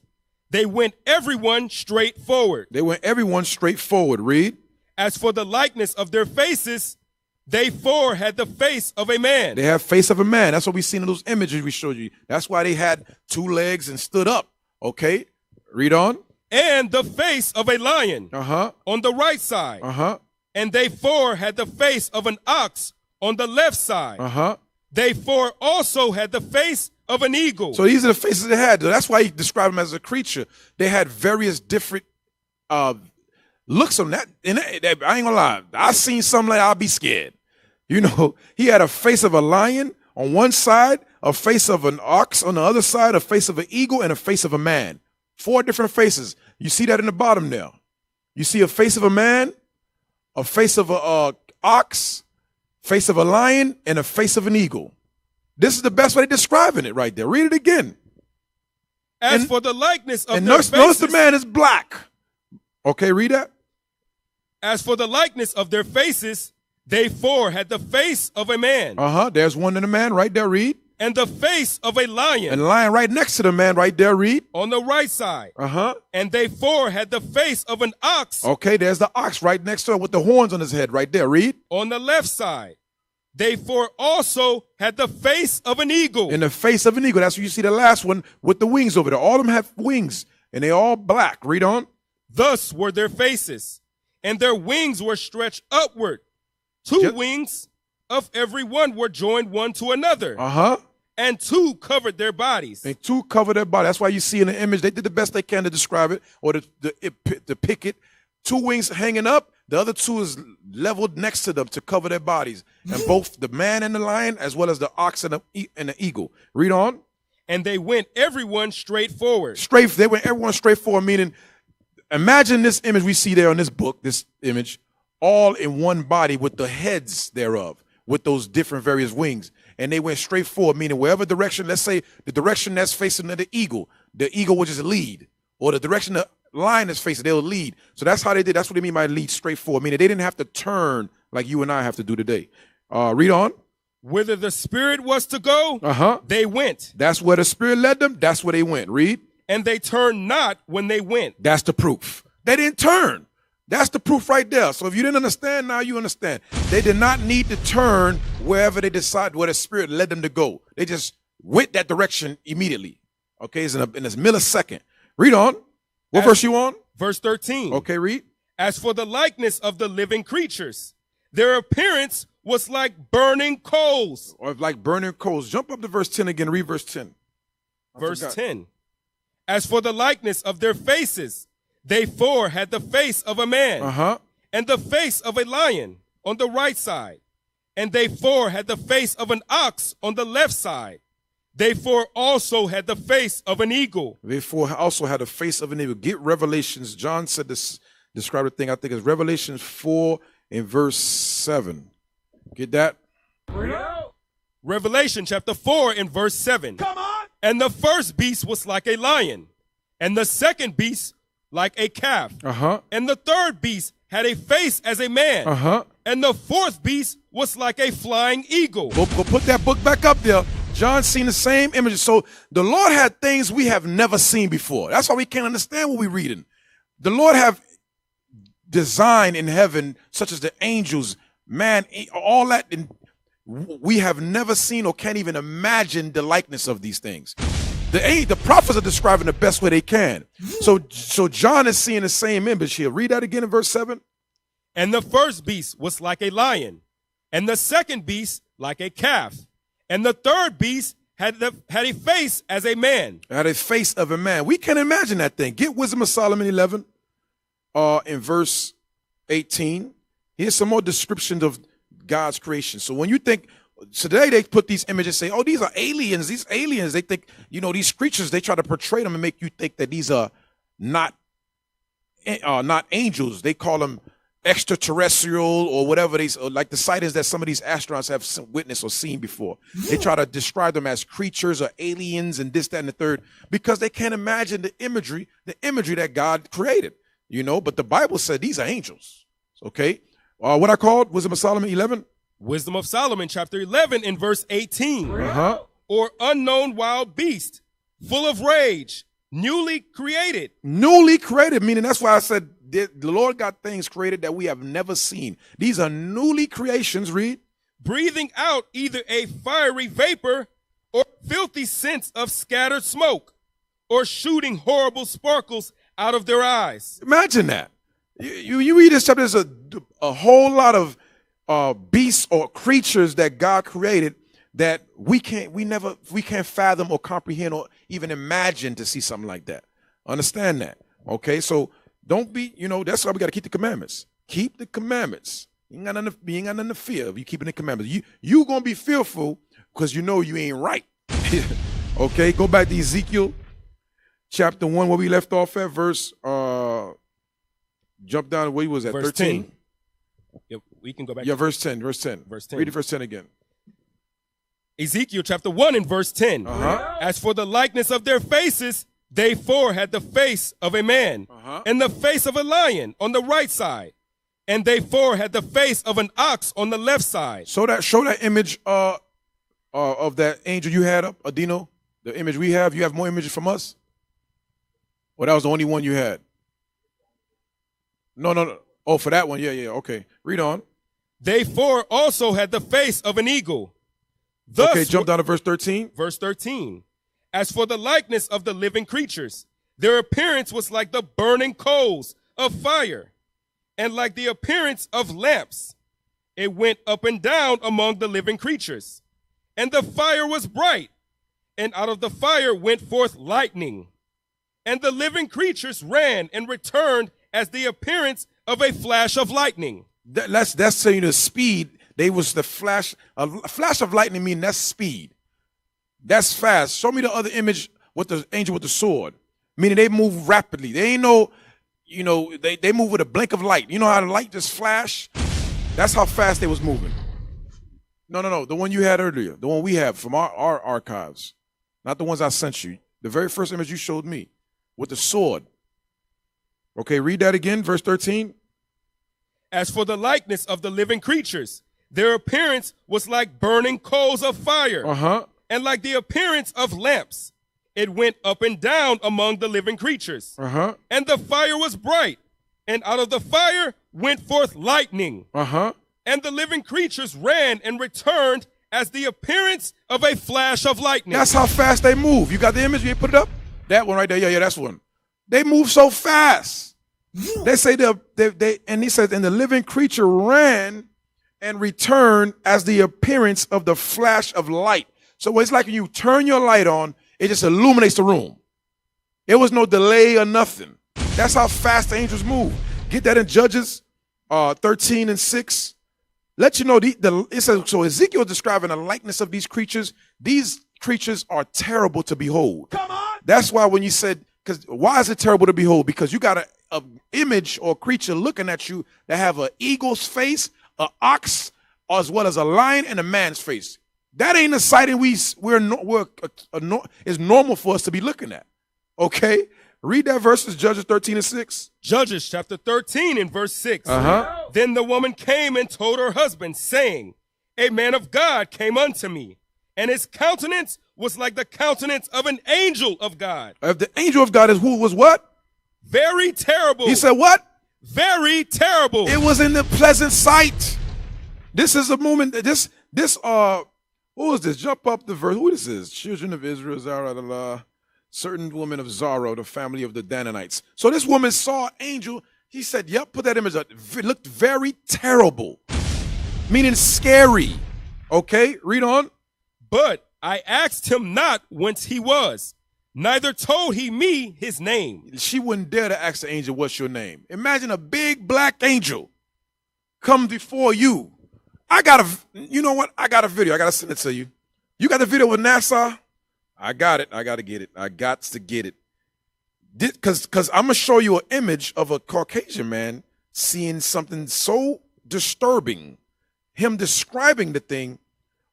They went everyone straight forward. They went everyone straight forward. Read. As for the likeness of their faces, they four had the face of a man. They have face of a man. That's what we seen in those images we showed you. That's why they had two legs and stood up. Okay. Read on. And the face of a lion on the right side. And they four had the face of an ox on the left side. They four also had the face of an eagle. So these are the faces they had. That's why he described them as a creature. They had various different looks on that. And I ain't gonna lie. I seen something like I'll be scared. You know, he had a face of a lion on one side, a face of an ox on the other side, a face of an eagle, and a face of a man. 4 different faces. You see that in the bottom there. You see a face of a man, a face of a ox, face of a lion, and a face of an eagle. This is the best way of describing it right there. Read it again. As for the likeness of their notice the man is black. Okay, read that. As for the likeness of their faces, They four had the face of a man. There's one in the man right there, read. And the face of a lion. And the lion right next to the man right there, read. On the right side. Uh-huh. And they four had the face of an ox. Okay, there's the ox right next to him with the horns on his head right there, read. On the left side. They four also had the face of an eagle. In the face of an eagle. That's where you see the last one with the wings over there. All of them have wings, and they all black. Read on. Thus were their faces, and their wings were stretched upward. Two wings of every one were joined one to another. And two covered their bodies. And two covered their body. That's why you see in the image, they did the best they can to describe it or to pick it. Two wings hanging up. The other two is leveled next to them to cover their bodies. And both the man and the lion, as well as the ox and the eagle. Read on. And they went everyone straight forward. They went everyone straight forward, meaning, imagine this image we see there on this book, this image, all in one body with the heads thereof, with those different various wings. And they went straight forward, meaning wherever direction, let's say the direction that's facing the eagle will just lead. Or the direction the lion is facing, they'll lead. So that's how they did. That's what they mean by lead straight forward, meaning they didn't have to turn like you and I have to do today. Read on. Whither the Spirit was to go, they went. That's where the Spirit led them. That's where they went. Read. And they turned not when they went. That's the proof. They didn't turn. That's the proof right there. So if you didn't understand, now you understand. They did not need to turn wherever they decided where the Spirit led them to go. They just went that direction immediately. Okay, it's in a millisecond. Read on. What verse you on? Verse 13. Okay, read. As for the likeness of the living creatures, their appearance was like burning coals. Or like burning coals. Jump up to verse 10 again. Read verse 10. Verse 10. As for the likeness of their faces, they four had the face of a man, and the face of a lion on the right side. And they four had the face of an ox on the left side. They four also had the face of an eagle. They four also had the face of an eagle. Get Revelations. John said this, describe the thing, I think it's Revelations 4 and verse 7. Get that? Revelation chapter 4 and verse 7. Come on. And the first beast was like a lion, and the second beast like a calf. And the third beast had a face as a man. And the fourth beast was like a flying eagle. Go put that book back up there. John's seen the same images. So the Lord had things we have never seen before. That's why we can't understand what we're reading. The Lord have design in heaven, such as the angels, man, all that. And we have never seen or can't even imagine the likeness of these things. The prophets are describing the best way they can. So John is seeing the same image here. Read that again in verse 7. And the first beast was like a lion, and the second beast like a calf, and the third beast had a face as a man. Had a face of a man. We can imagine that thing. Get Wisdom of Solomon 11 in verse 18. Here's some more descriptions of God's creation. So when you think, today they put these images, say, oh, these are aliens. These aliens, they think, these creatures, they try to portray them and make you think that these are not angels. They call them extraterrestrial or whatever like the sightings that some of these astronauts have witnessed or seen before. They try to describe them as creatures or aliens and this, that, and the third, because they can't imagine the imagery that God created, but the Bible said these are angels. Okay. What I called Wisdom of Solomon 11? Wisdom of Solomon chapter 11 in verse 18. Or unknown wild beast, full of rage, newly created. Newly created, meaning that's why I said the Lord got things created that we have never seen. These are newly creations, read. Breathing out either a fiery vapor or filthy scents of scattered smoke, or shooting horrible sparkles out of their eyes. Imagine that. You read this chapter, there's a whole lot of beasts or creatures that God created that we can't fathom or comprehend or even imagine to see something like that. Understand that. Okay, so don't be, that's why we got to keep the commandments. Keep the commandments. You ain't got nothing to fear of you keeping the commandments. You going to be fearful because you ain't right. Okay, go back to Ezekiel chapter 1 where we left off at verse, jump down to where he was at, verse 13. 10. Yeah, we can go back. Yeah, verse 10. Verse 10. Read it verse 10 again. Ezekiel chapter 1 and verse 10. As for the likeness of their faces, they four had the face of a man and the face of a lion on the right side. And they four had the face of an ox on the left side. So show that image of that angel you had up, Adino. The image we have. You have more images from us? Well, that was the only one you had. No. Oh, for that one. Yeah. Okay. Read on. They four also had the face of an eagle. Thus, okay, jump down to verse 13. Verse 13. As for the likeness of the living creatures, their appearance was like the burning coals of fire, and like the appearance of lamps. It went up and down among the living creatures. And the fire was bright, and out of the fire went forth lightning. And the living creatures ran and returned as the appearance of a flash of lightning. That's saying the speed. They was the flash. A flash of lightning mean that's speed. That's fast. Show me the other image with the angel with the sword. Meaning they move rapidly. They ain't no, they move with a blink of light. You know how the light just flash? That's how fast they was moving. No. The one you had earlier. The one we have from our archives. Not the ones I sent you. The very first image you showed me with the sword. Okay, read that again, verse 13. As for the likeness of the living creatures, their appearance was like burning coals of fire, and like the appearance of lamps. It went up and down among the living creatures, and the fire was bright, and out of the fire went forth lightning, and the living creatures ran and returned as the appearance of a flash of lightning. That's how fast they move. You got the image? You put it up? That one right there. Yeah, that's one. They move so fast. They say and he says, and the living creature ran and returned as the appearance of the flash of light. So it's like when you turn your light on, it just illuminates the room. There was no delay or nothing. That's how fast the angels move. Get that in Judges 13 and 6. Let you know, it says, so Ezekiel describing the likeness of these creatures. These creatures are terrible to behold. Come on. That's why when you said, because why is it terrible to behold? Because you got an image or creature looking at you that have an eagle's face, an ox, as well as a lion and a man's face. That ain't a sight that is normal for us to be looking at. Okay? Read that verses, Judges 13 and 6. Judges chapter 13 and verse 6. Then the woman came and told her husband, saying, a man of God came unto me, and his countenance was like the countenance of an angel of God. The angel of God was what? Very terrible. He said what? Very terrible. It was in the pleasant sight. This is a moment, who is this? Jump up the verse. Who this is? Children of Israel, Zara, certain women of Zara, the family of the Danites. So this woman saw an angel. He said, yep, put that image up. It looked very terrible, meaning scary. Okay, read on. But I asked him not whence he was, neither told he me his name. She wouldn't dare to ask the angel, what's your name? Imagine a big black angel come before you. You know what? I got a video. I got to send it to you. You got the video with NASA? I got it. I got to get it. I got to get it. Because I'm going to show you an image of a Caucasian man seeing something so disturbing. Him describing the thing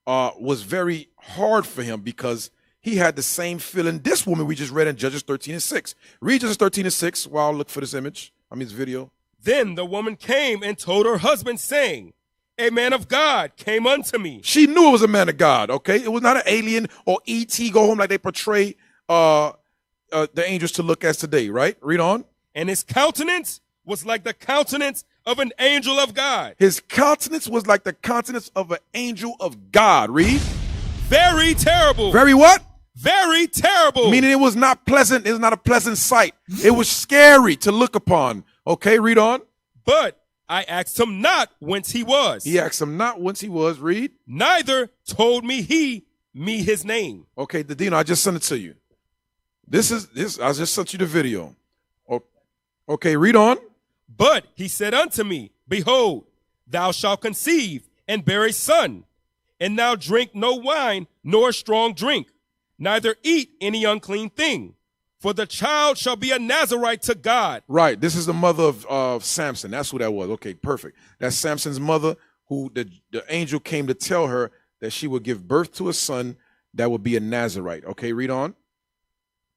was very hard for him because he had the same feeling this woman we just read in Judges 13 and 6. Read Judges 13 and 6 while I look for this this video. Then the woman came and told her husband, saying, a man of God came unto me. She knew it was a man of God, okay? It was not an alien or E.T. go home like they portray the angels to look as today, right? Read on. And his countenance was like the countenance of an angel of God. His countenance was like the countenance of an angel of God. Read. Very terrible. Very what? Very terrible. Meaning it was not pleasant. It was not a pleasant sight. It was scary to look upon. Okay, read on. But I asked him not whence he was. He asked him not whence he was. Read. Neither told me his name. Okay, Dino, I just sent it to you. This. I just sent you the video. Okay, read on. But he said unto me, behold, thou shalt conceive and bear a son, and now drink no wine nor strong drink, neither eat any unclean thing. For the child shall be a Nazarite to God. Right. This is the mother of Samson. That's who that was. Okay, perfect. That's Samson's mother, who the angel came to tell her that she would give birth to a son that would be a Nazarite. Okay, read on.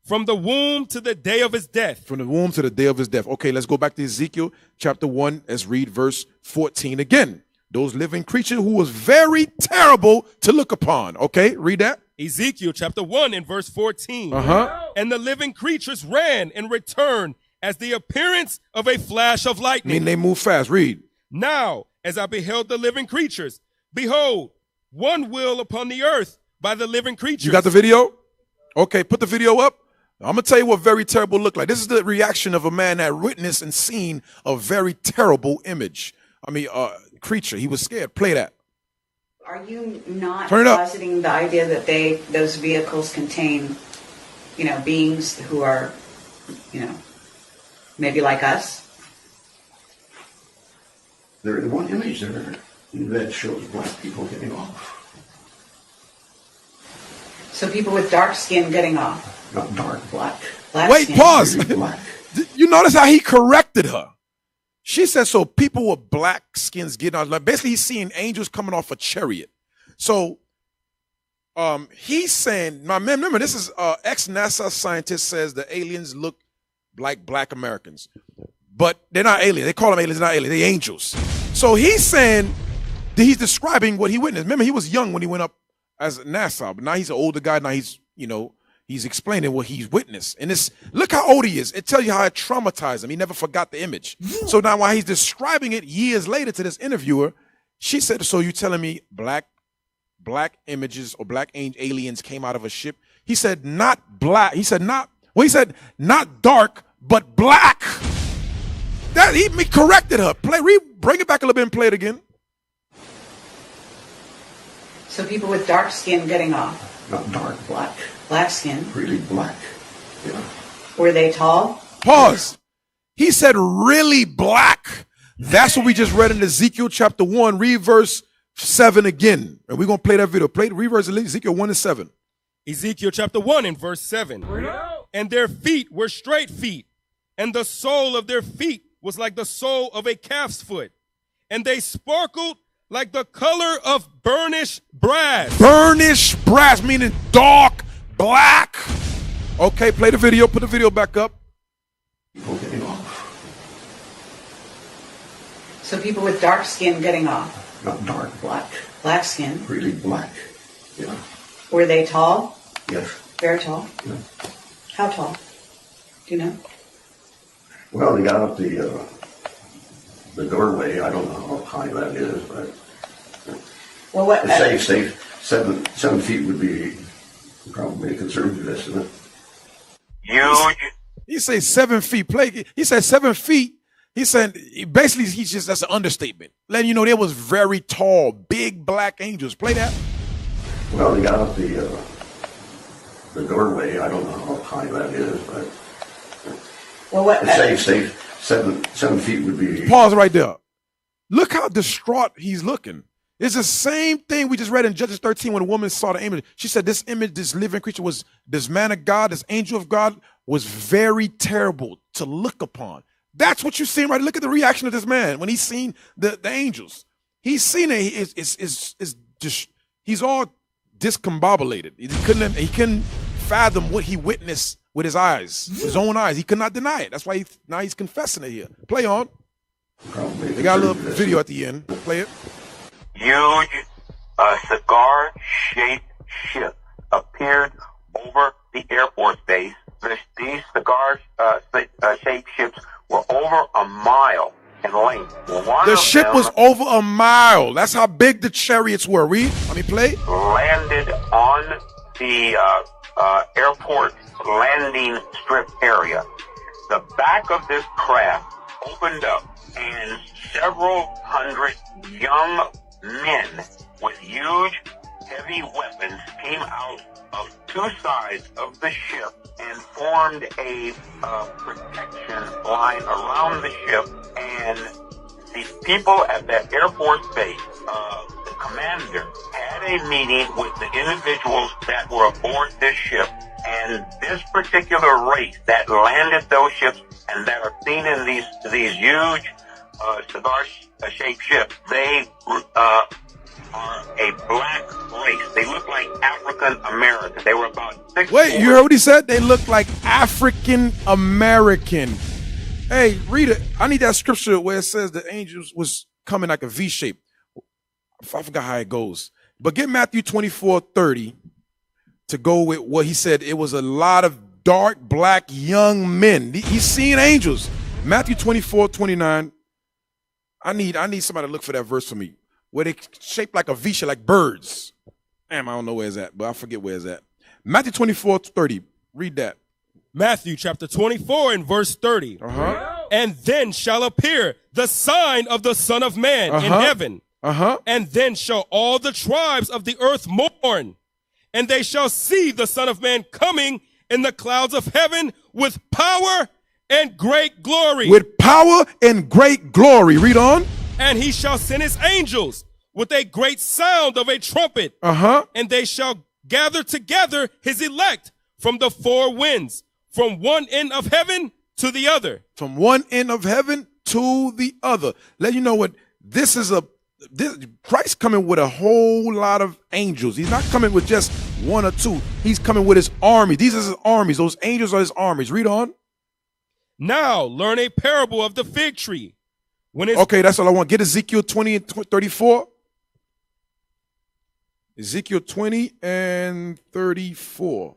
from the womb to the day of his death. From the womb to the day of his death. Okay, let's go back to Ezekiel chapter 1. Let's read verse 14 again. Those living creatures who was very terrible to look upon. Okay, read that. Ezekiel chapter 1 and verse 14. And the living creatures ran and returned as the appearance of a flash of I lightning. mean, they move fast. Read. Now, as I beheld the living creatures, behold, one wheel upon the earth by the living creatures. You got the video? Okay, put the video up. I'm going to tell you what very terrible looked like. This is the reaction of a man that witnessed and seen a very terrible image. I mean, creature. He was scared. Play that. Are you not Turn it up. positing the idea that those vehicles contain, beings who are, maybe like us? There is one image there that shows black people getting off. So people with dark skin getting off. Not dark, black. Wait, skin. pause. Really black. You notice how he corrected her? She said, so people with black skins getting out. Like basically, he's seeing angels coming off a chariot. So he's saying, now remember, this is ex-NASA scientist says the aliens look like black Americans. But they're not aliens. They call them aliens, they're not aliens. They're angels. So he's saying that he's describing what he witnessed. Remember, he was young when he went up as NASA, but now he's an older guy. Now he's, he's explaining what he's witnessed. And it's, look how old he is. It tells you how it traumatized him. He never forgot the image. So now while he's describing it years later to this interviewer, she said, so you telling me black images or black aliens came out of a ship? He said, not black. He said, not dark, but black. That he corrected her. Bring it back a little bit and play it again. So people with dark skin getting off. Not dark, black. Black skin. Really black. Yeah. Were they tall? Pause. He said really black. That's what we just read in Ezekiel chapter 1. Read verse 7 again. And we're going to play that video. Read verse Ezekiel 1 and 7. Ezekiel chapter 1 and verse 7. And their feet were straight feet, and the sole of their feet was like the sole of a calf's foot, and they sparkled like the color of burnished brass. Burnished brass, meaning dark black. Okay, play the video. Put the video back up. People getting off. So people with dark skin getting off. Not dark, black. Black skin. Really black. Yeah. Were they tall? Yes. Very tall? Yeah. How tall? Do you know? Well, they got up the doorway. I don't know how high that is, but Well, what? Say 7 feet would be probably a conservative estimate. Huge. He said 7 feet. He said 7 feet. He said basically that's an understatement. Letting you know there was very tall, big black angels. Play that. Well, they got up the doorway. I don't know how high that is, but Well, what? say 7 feet would be. Pause right there. Look how distraught he's looking. It's the same thing we just read in Judges 13 when a woman saw the image. She said this image, this living creature was, this man of God, this angel of God was very terrible to look upon. That's what you're seeing, right? Look at the reaction of this man when he's seen the angels. He's seen it. He's all discombobulated. He couldn't fathom what he witnessed with his eyes, his own eyes. He could not deny it. That's why now he's confessing it here. Play on. They got a little video at the end. Play it. Huge cigar-shaped ship appeared over the Air Force base. These cigar-shaped ships were over a mile in length. The ship was over a mile. That's how big the chariots were. Play. Landed on the airport landing strip area. The back of this craft opened up, and several hundred young men with huge, heavy weapons came out of two sides of the ship and formed a protection line around the ship. And the people at that Air Force base, the commander, had a meeting with the individuals that were aboard this ship. And this particular race that landed those ships and that are seen in these huge cigar-shaped ships, they are a black race. They look like African American. They were about 6'4". Wait, you heard what he said? They look like African American. Hey, read it. I need that scripture where it says the angels was coming like a V shape. I forgot how it goes. But get Matthew 24:30 to go with what he said. It was a lot of dark, black, young men. He's seeing angels. Matthew 24:29. I need somebody to look for that verse for me. Where they shaped like a V shape, like birds. Damn, I don't know where it's at, but I forget where it's at. Matthew 24:30. Read that. Matthew chapter 24 and verse 30. And then shall appear the sign of the Son of Man in heaven. And then shall all the tribes of the earth mourn. And they shall see the Son of Man coming in the clouds of heaven with power and great glory. With power and great glory. Read on. And he shall send his angels with a great sound of a trumpet. And they shall gather together his elect from the four winds, from one end of heaven to the other. From one end of heaven to the other. Let you know what this is Christ coming with a whole lot of angels. He's not coming with just one or two. He's coming with his army. These are his armies. Those angels are his armies. Read on. Now learn a parable of the fig tree. Okay, that's all I want. Get Ezekiel 20 and 34. Ezekiel 20 and 34.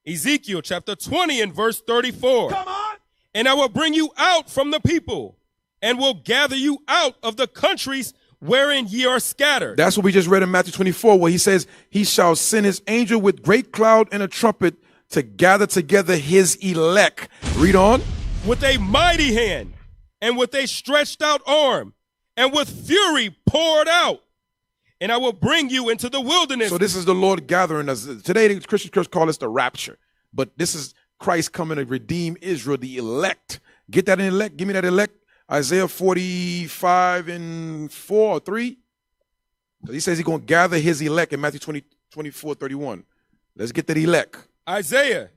Ezekiel chapter 20 and verse 34. Come on. And I will bring you out from the people and will gather you out of the countries wherein ye are scattered. That's what we just read in Matthew 24, where he says, he shall send his angel with great cloud and a trumpet to gather together his elect. Read on. With a mighty hand and with a stretched out arm and with fury poured out. And I will bring you into the wilderness. So this is the Lord gathering us. Today, the Christian church call this the rapture. But this is Christ coming to redeem Israel, the elect. Get that in elect. Give me that elect. Isaiah 45 and 4 or 3. He says he's going to gather his elect in Matthew 24:31. Let's get that elect. Isaiah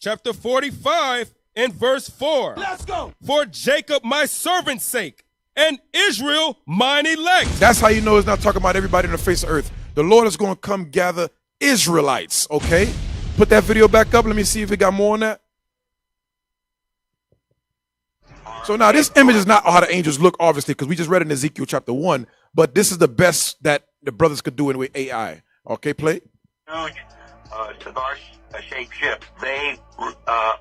chapter 45 and verse 4. Let's go. For Jacob my servant's sake, and Israel mine elect. That's how you know it's not talking about everybody on the face of earth. The Lord is going to come gather Israelites, okay? Put that video back up. Let me see if it got more on that. So now this image is not how the angels look, obviously, because we just read in Ezekiel chapter 1, but this is the best that the brothers could do with AI. Okay, play. Huge, cigar-shaped ship. They are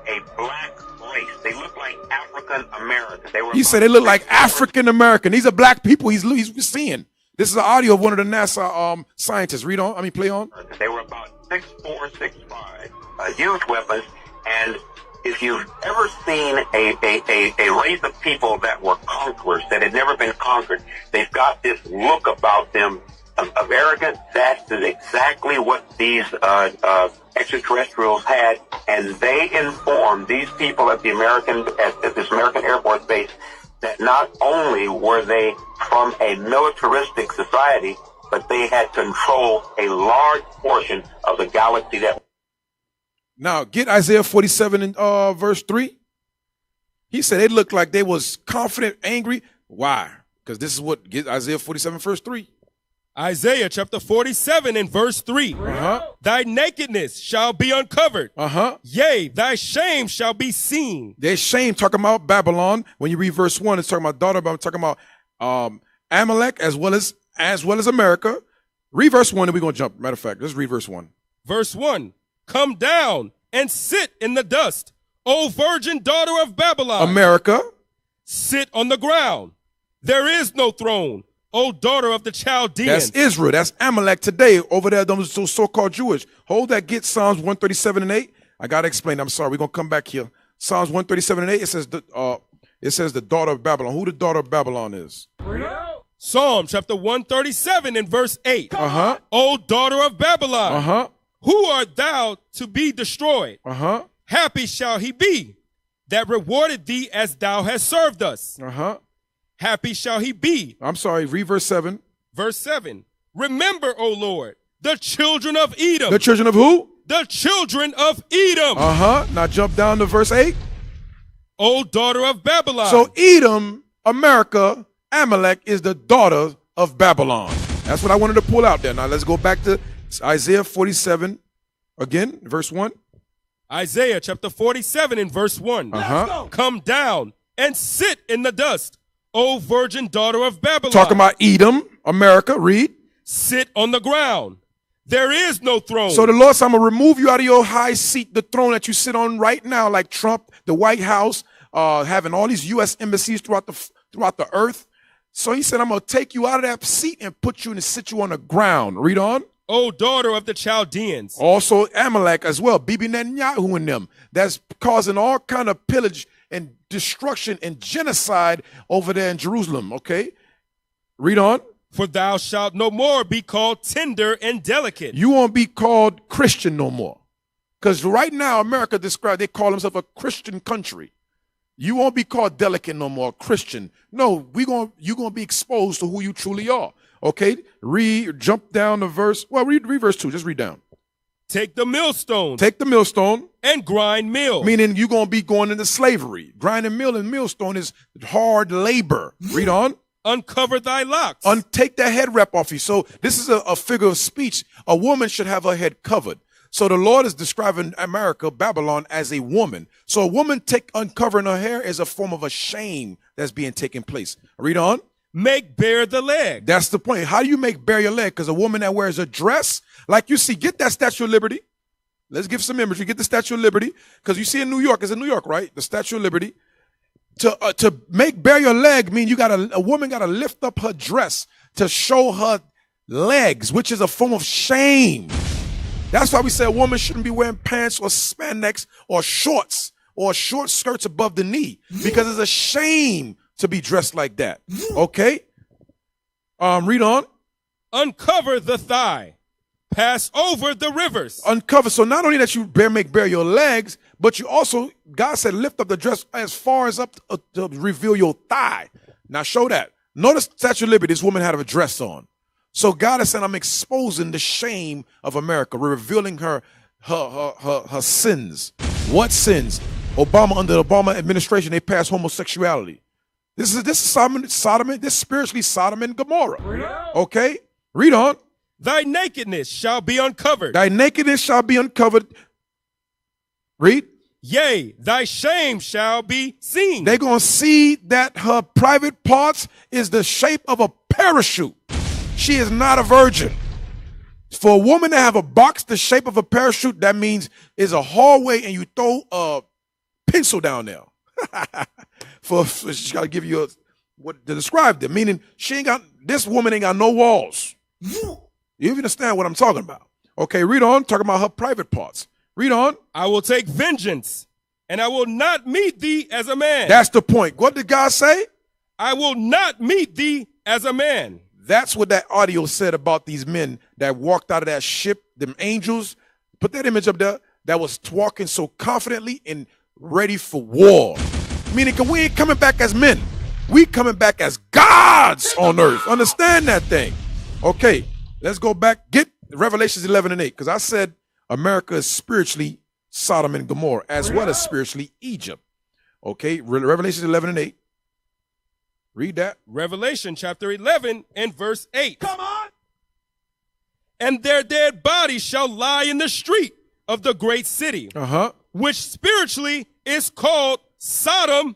a black race. They look like African American. He said they look like African American. These are black people he's seeing. This is the audio of one of the NASA scientists. Read on. Play on. They were about 6'4", 6'5", huge weapons. And if you've ever seen a race of people that were conquerors, that had never been conquered, they've got this look about them of arrogance. That is exactly what these extraterrestrials had, and they informed these people at this American Air Force base that not only were they from a militaristic society, but they had controlled a large portion of the galaxy. Now get Isaiah 47 and verse 3. He said they looked like they was confident, angry. Why? Because this is what get Isaiah 47 verse 3. Isaiah chapter 47 and verse 3. Thy nakedness shall be uncovered. Yea, thy shame shall be seen. Their shame talking about Babylon. When you read verse 1, it's talking about daughter, but I'm talking about Amalek as well as America. Read verse 1 and we're going to jump. Matter of fact, let's read verse 1. Verse 1. Come down and sit in the dust, O virgin daughter of Babylon. America. Sit on the ground. There is no throne, O daughter of the Chaldeans. That's Israel. That's Amalek today. Over there, those so-called Jewish. Hold that. Get Psalms 137 and 8. I got to explain. I'm sorry. We're going to come back here. Psalms 137 and 8. It says the daughter of Babylon. Who the daughter of Babylon is? Psalm chapter 137 and verse 8. O daughter of Babylon. Who art thou to be destroyed? Happy shall he be that rewarded thee as thou hast served us. Happy shall he be. I'm sorry, read verse 7. Verse 7. Remember, O Lord, the children of Edom. The children of who? The children of Edom. Now jump down to verse 8. O daughter of Babylon. So Edom, America, Amalek is the daughter of Babylon. That's what I wanted to pull out there. Now let's go back to Isaiah 47 again, verse 1. Isaiah chapter 47 and verse 1. Come down and sit in the dust, O virgin daughter of Babylon. Talking about Edom, America, read. Sit on the ground. There is no throne. So the Lord said, I'm going to remove you out of your high seat, the throne that you sit on right now, like Trump, the White House, having all these U.S. embassies throughout the earth. So he said, I'm going to take you out of that seat and put you and sit you on the ground. Read on. O daughter of the Chaldeans. Also Amalek as well, Bibi Netanyahu and them. That's causing all kind of pillage and destruction and genocide over there in Jerusalem. Okay, read on. For thou shalt no more be called tender and delicate. You won't be called Christian no more. Because right now, America they call themselves a Christian country. You won't be called delicate no more, Christian. No, you're going to be exposed to who you truly are. Okay, jump down to verse. Well, read verse 2. Just read down. Take the millstone. Take the millstone. And grind mill. Meaning you're going to be going into slavery. Grinding mill and millstone is hard labor. Read on. Uncover thy locks. Take that head wrap off you. So this is a figure of speech. A woman should have her head covered. So the Lord is describing America, Babylon, as a woman. So a woman uncovering her hair is a form of a shame that's being taken place. Read on. Make bare the leg. That's the point. How do you make bare your leg? Because a woman that wears a dress, like you see, get that Statue of Liberty. Let's give some imagery. Get the Statue of Liberty. Because you see in New York, it's in New York, right? The Statue of Liberty. To make bare your leg mean a woman got to lift up her dress to show her legs, which is a form of shame. That's why we say a woman shouldn't be wearing pants or spandex or shorts or short skirts above the knee, because it's a shame to be dressed like that. Okay? Read on. Uncover the thigh. Pass over the rivers. Uncover. So not only that you make bare your legs, but you also, God said, lift up the dress as far as up to reveal your thigh. Now show that. Notice Statue of Liberty, this woman had a dress on. So God is saying, I'm exposing the shame of America, revealing her sins. What sins? Under the Obama administration, they passed homosexuality. This is Sodom, this spiritually Sodom and Gomorrah. Okay? Read on. Thy nakedness shall be uncovered. Thy nakedness shall be uncovered. Read. Yea, thy shame shall be seen. They're going to see that her private parts is the shape of a parachute. She is not a virgin. For a woman to have a box the shape of a parachute, that means is a hallway and you throw a pencil down there. She's got to give you what to describe them. Meaning this woman ain't got no walls. You understand what I'm talking about? Okay, read on. Talking about her private parts. Read on. I will take vengeance, and I will not meet thee as a man. That's the point. What did God say? I will not meet thee as a man. That's what that audio said about these men that walked out of that ship, them angels. Put that image up there. That was walking so confidently and ready for war. Meaning, we ain't coming back as men. We coming back as gods on earth. Understand that thing. Okay, let's go back. Get Revelations 11 and 8. Because I said America is spiritually Sodom and Gomorrah, as well as spiritually Egypt. Okay, Revelations 11 and 8. Read that. Revelation chapter 11 and verse 8. Come on. And their dead bodies shall lie in the street of the great city, which spiritually is called Sodom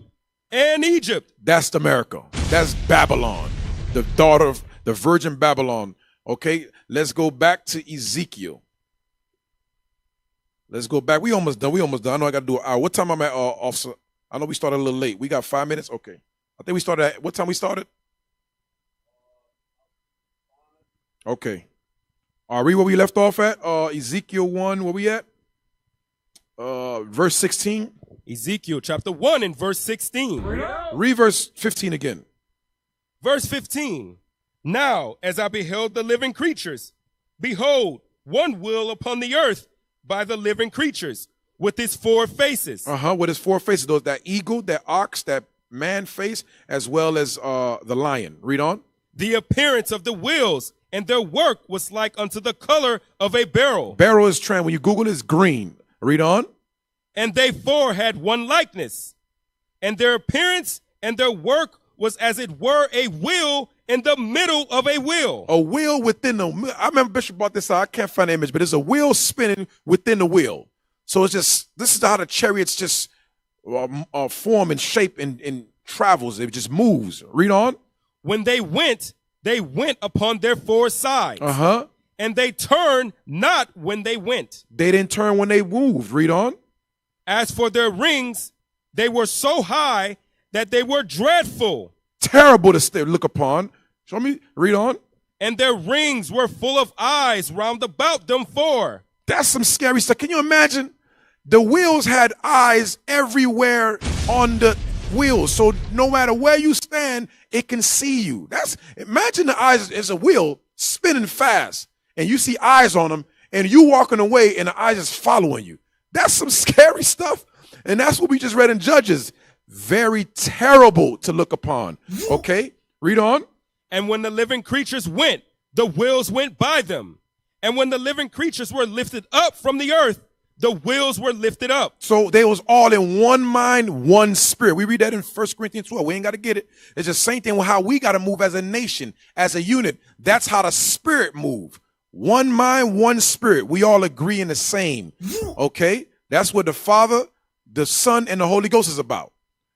and Egypt. That's America. That's Babylon, the daughter of the virgin Babylon. Okay, let's go back to Ezekiel. Let's go back. We almost done. I know I got to do an hour. What time am I, officer? I know we started a little late. We got 5 minutes? Okay. I think we started at, what time we started? Okay. Read where we left off at. Ezekiel 1, where we at? Verse 16. Ezekiel chapter 1 and verse 16. Read verse 15 again. Verse 15. Now, as I beheld the living creatures, behold, one wheel upon the earth by the living creatures, with his 4 faces. With his 4 faces. Those, that eagle, that ox, that man face, as well as the lion. Read on. The appearance of the wheels and their work was like unto the color of a beryl. Beryl is when you Google it, it's green. Read on. And they 4 had one likeness, and their appearance and their work was as it were a wheel in the middle of a wheel. A wheel within the, I remember Bishop brought this out. I can't find the image, but it's a wheel spinning within the wheel. So it's just, this is how the chariots just form and shape and travels. It just moves. Read on. When they went upon their four sides. Uh-huh. And they turned not when they went. They didn't turn when they moved. Read on. As for their rings, they were so high that they were dreadful. Terrible to look upon. Show me. Read on. And their rings were full of eyes round about them four. That's some scary stuff. Can you imagine? The wheels had eyes everywhere on the wheels. So no matter where you stand, it can see you. Imagine the eyes is a wheel spinning fast and you see eyes on them and you walking away and the eyes is following you. That's some scary stuff. And that's what we just read in Judges. Very terrible to look upon. Okay, read on. And when the living creatures went, the wheels went by them. And when the living creatures were lifted up from the earth, the wheels were lifted up. So they was all in one mind, one spirit. We read that in 1 Corinthians 12. We ain't got to get it. It's the same thing with how we got to move as a nation, as a unit. That's how the spirit move. One mind, one spirit. We all agree in the same. Okay? That's what the Father, the Son, and the Holy Ghost is about.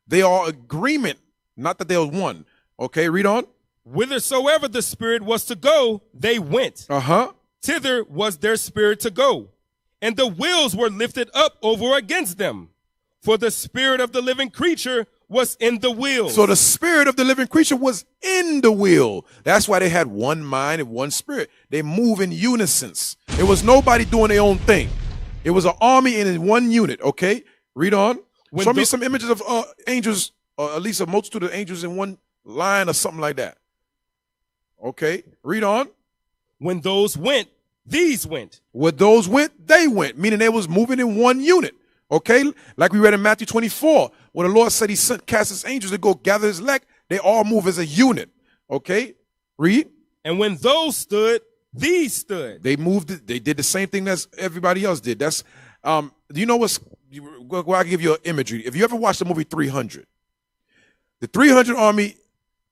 They are agreement, not that they was one. Okay, read on. Whithersoever the spirit was to go, they went. Uh-huh. Thither was their spirit to go. And the wheels were lifted up over against them. For the spirit of the living creature was in the wheel. So the spirit of the living creature was in the wheel. That's why they had one mind and one spirit. They move in unison. It was nobody doing their own thing. It was an army in one unit. Okay, read on. Show me some images of angels, or at least a multitude of angels in one line or something like that. Okay, read on. When those went, these went. When those went, they went, meaning they was moving in one unit. Okay, like we read in Matthew 24, where the Lord said he cast his angels to go gather his elect. They all move as a unit. Okay, read. And when those stood, these stood. They moved. They did the same thing as everybody else did. That's, you know what's, well, I'll give you an imagery. If you ever watched the movie 300, the 300 army,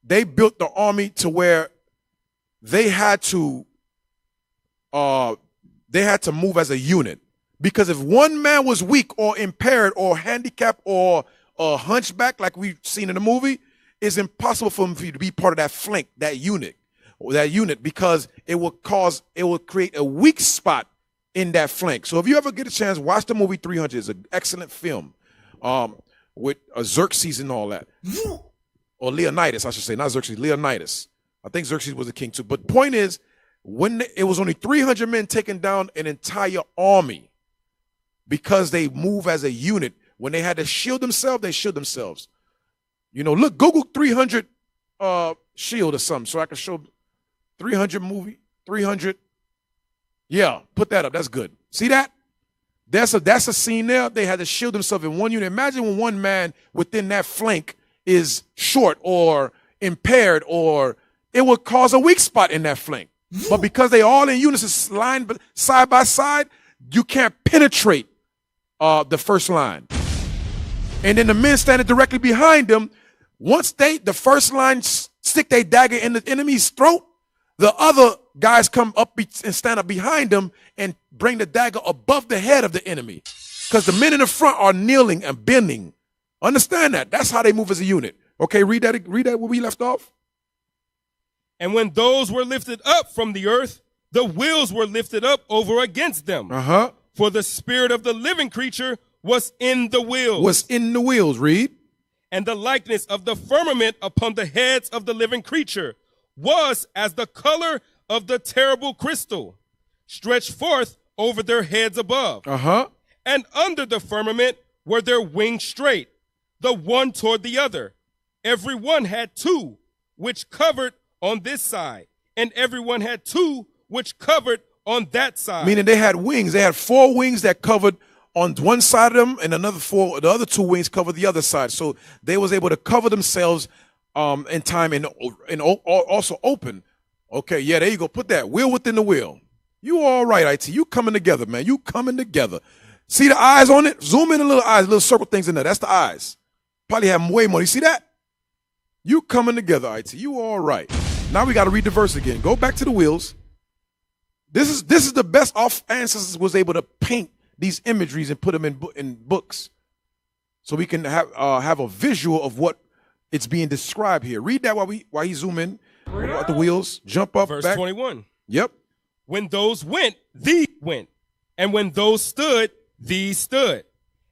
they built the army to where they had to move as a unit, because if one man was weak or impaired or handicapped or hunchback, like we've seen in the movie, it's impossible for him to be part of that flank, that unit, because it will create a weak spot in that flank. So if you ever get a chance, watch the movie 300. It's an excellent film with Xerxes and all that, or Leonidas, I should say, not Xerxes, Leonidas. I think Xerxes was the king too. But point is, when it was only 300 men taking down an entire army because they move as a unit. When they had to shield themselves, they shield themselves. You know, look, Google 300 shield or something so I can show 300 movie, 300. Yeah, put that up. That's good. See that? That's a scene there. They had to shield themselves in one unit. Imagine when one man within that flank is short or impaired, or it would cause a weak spot in that flank. But because they all in unison, line side by side, you can't penetrate the first line. And then the men standing directly behind them, once the first line stick their dagger in the enemy's throat, the other guys come up and stand up behind them and bring the dagger above the head of the enemy. Because the men in the front are kneeling and bending. Understand that? That's how they move as a unit. Okay, read that where we left off. And when those were lifted up from the earth, the wheels were lifted up over against them. Uh-huh. For the spirit of the living creature was in the wheels. Was in the wheels, read. And the likeness of the firmament upon the heads of the living creature was as the color of the terrible crystal, stretched forth over their heads above. Uh-huh. And under the firmament were their wings straight, the one toward the other. Every one had two, which covered on this side, and everyone had two which covered on that side. Meaning they had wings. They had 4 wings that covered on one side of them, and the other 2 wings covered the other side. So they was able to cover themselves in time and also open. Okay, yeah, there you go. Put that wheel within the wheel. You all right, IT. You coming together, man. You coming together. See the eyes on it? Zoom in a little eyes, little circle things in there. That's the eyes. Probably have way more. You see that? You coming together, IT. You all right. Now we got to read the verse again. Go back to the wheels. This is the best off ancestors was able to paint these imageries and put them in books, so we can have a visual of what it's being described here. Read that while he zoom in about the wheels. Jump up. Verse back. 21. Yep. When those went, these went. And when those stood, these stood.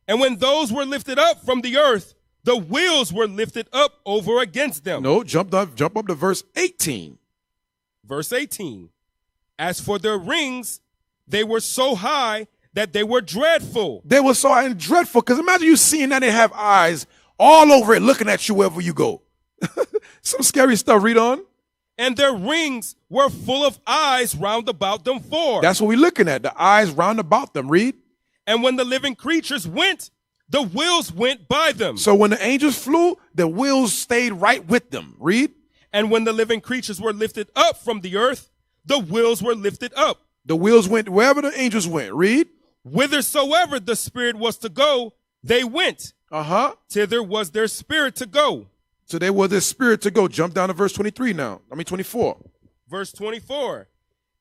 And when those were lifted up from the earth, the wheels were lifted up over against them. No, jump up to verse 18. Verse 18. As for their rings, they were so high that they were dreadful. They were so high and dreadful, because imagine you seeing that they have eyes all over it looking at you wherever you go. Some scary stuff. Read on. And their rings were full of eyes round about them four. That's what we're looking at, the eyes round about them. Read. And when the living creatures went, the wheels went by them. So when the angels flew, the wheels stayed right with them. Read. And when the living creatures were lifted up from the earth, the wheels were lifted up. The wheels went wherever the angels went. Read. Whithersoever the spirit was to go, they went. Thither was their spirit to go. So they were their spirit to go. Jump down to verse 23 now. 24. Verse 24.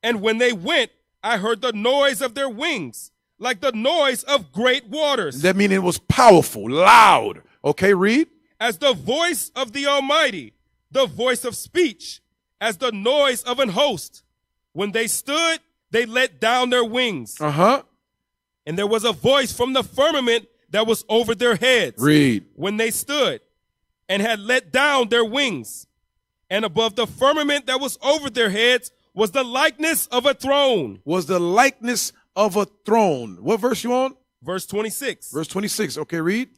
And when they went, I heard the noise of their wings, like the noise of great waters. That means it was powerful, loud. Okay, read. As the voice of the Almighty, the voice of speech, as the noise of an host. When they stood, they let down their wings. And there was a voice from the firmament that was over their heads. Read. When they stood and had let down their wings. And above the firmament that was over their heads was the likeness of a throne. Was the likeness of a throne. What verse you on? Verse 26. Verse 26. Okay, read.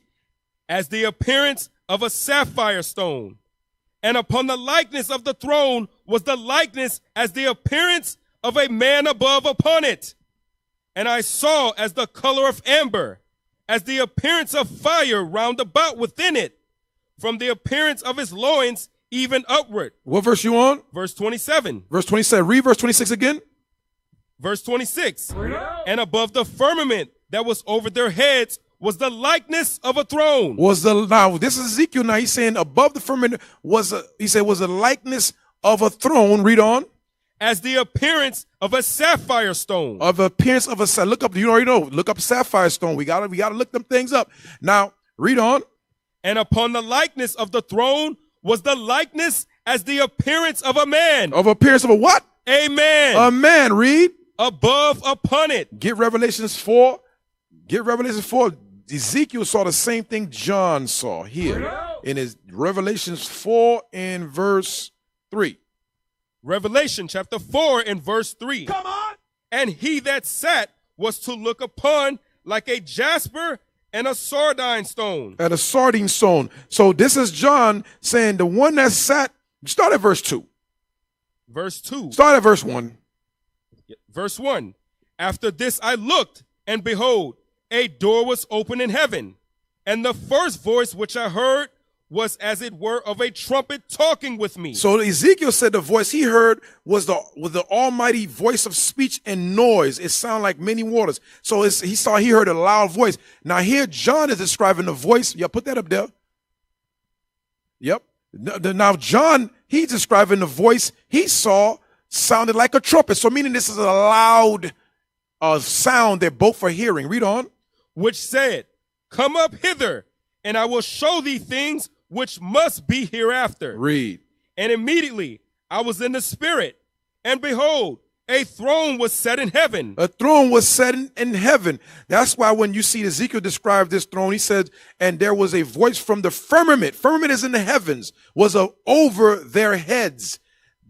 As the appearance of a sapphire stone. And upon the likeness of the throne was the likeness as the appearance of a man above upon it. And I saw as the color of amber, as the appearance of fire round about within it, from the appearance of his loins even upward. What verse you on? Verse 27. Verse 27. Read verse 26 again. Verse 26. And above the firmament that was over their heads was the likeness of a throne. Now this is Ezekiel. Now he's saying above the firmament was a likeness of a throne. Read on. As the appearance of a sapphire stone. Of appearance of a, look up, you already know, look up sapphire stone. We gotta look them things up. Now read on. And upon the likeness of the throne was the likeness as the appearance of a man. Of appearance of a what? A man. A man. Read. Above upon it. Get Revelations 4. Get Revelations 4. Ezekiel saw the same thing John saw here in his Revelations 4 in verse 3. Revelation chapter 4 in verse 3. Come on. And he that sat was to look upon like a jasper and a sardine stone. And a sardine stone. So this is John saying the one that sat, start at verse 2. Verse 2. Start at verse 1. Verse 1. After this I looked, and behold, a door was open in heaven. And the first voice which I heard was as it were of a trumpet talking with me. So Ezekiel said the voice he heard was the almighty voice of speech and noise. It sounded like many waters. So he heard a loud voice. Now here John is describing the voice. Yeah, put that up there. Yep. Now John, he's describing the voice he saw sounded like a trumpet. So meaning this is a loud sound that both are hearing. Read on. Which said, come up hither, and I will show thee things which must be hereafter. Read. And immediately I was in the spirit, and behold, a throne was set in heaven. A throne was set in heaven. That's why when you see Ezekiel describe this throne, he said, and there was a voice from the firmament. Firmament is in the heavens, was over their heads.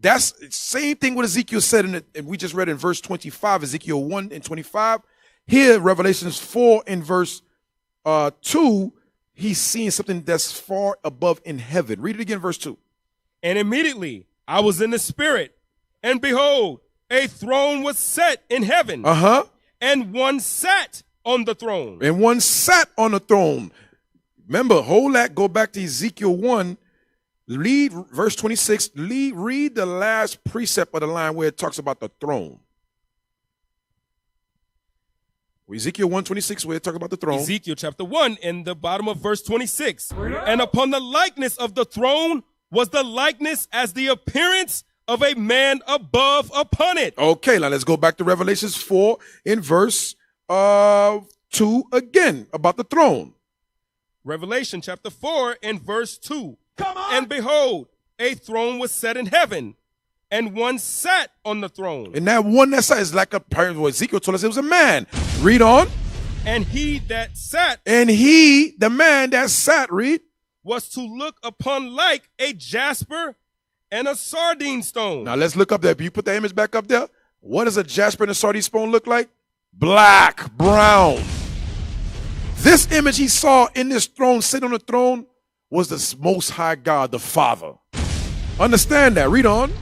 That's the same thing what Ezekiel said and we just read in verse 25, Ezekiel 1 and 25. Here, Revelations 4 in verse 2, he's seeing something that's far above in heaven. Read it again, verse 2. And immediately I was in the spirit, and behold, a throne was set in heaven. And one sat on the throne. And one sat on the throne. Remember, hold that, go back to Ezekiel 1. Read verse 26. Read the last precept of the line where it talks about the throne. Ezekiel 1:26, where it talks about the throne. Ezekiel chapter 1 in the bottom of verse 26. And upon the likeness of the throne was the likeness as the appearance of a man above upon it. Okay, now let's go back to Revelations 4 in verse 2 again about the throne. Revelation chapter 4 and verse 2. Come on. And behold, a throne was set in heaven, and one sat on the throne. And that one that sat is like a parent. Ezekiel told us it was a man. Read on. And he that sat. And he, the man that sat, read. Was to look upon like a jasper and a sardine stone. Now let's look up there. If you put the image back up there, what does a jasper and a sardine stone look like? Black, brown. This image he saw in this throne, sitting on the throne, was the Most High God, the Father. Understand that. Read on.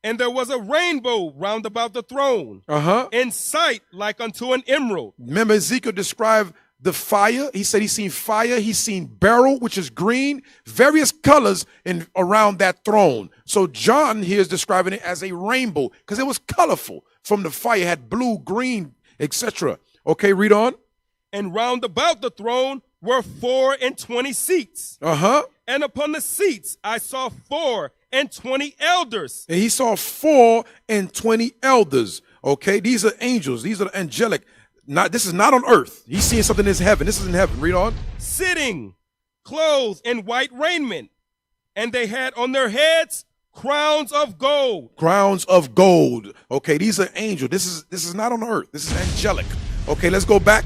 And there was a rainbow round about the throne, in sight like unto an emerald. Remember Ezekiel described the fire. He said he's seen fire. He's seen beryl, which is green, various colors around that throne. So John here is describing it as a rainbow because it was colorful from the fire. It had blue, green, etc. Okay, read on. And round about the throne were 24 seats. And upon the seats I saw 24 elders. And he saw 24 elders. Okay, these are angels. These are the angelic. This is not on earth. He's seeing something in heaven. This is in heaven. Read on. Sitting, clothed in white raiment, and they had on their heads crowns of gold. Crowns of gold. Okay, these are angels. This is not on earth. This is angelic. Okay, let's go back.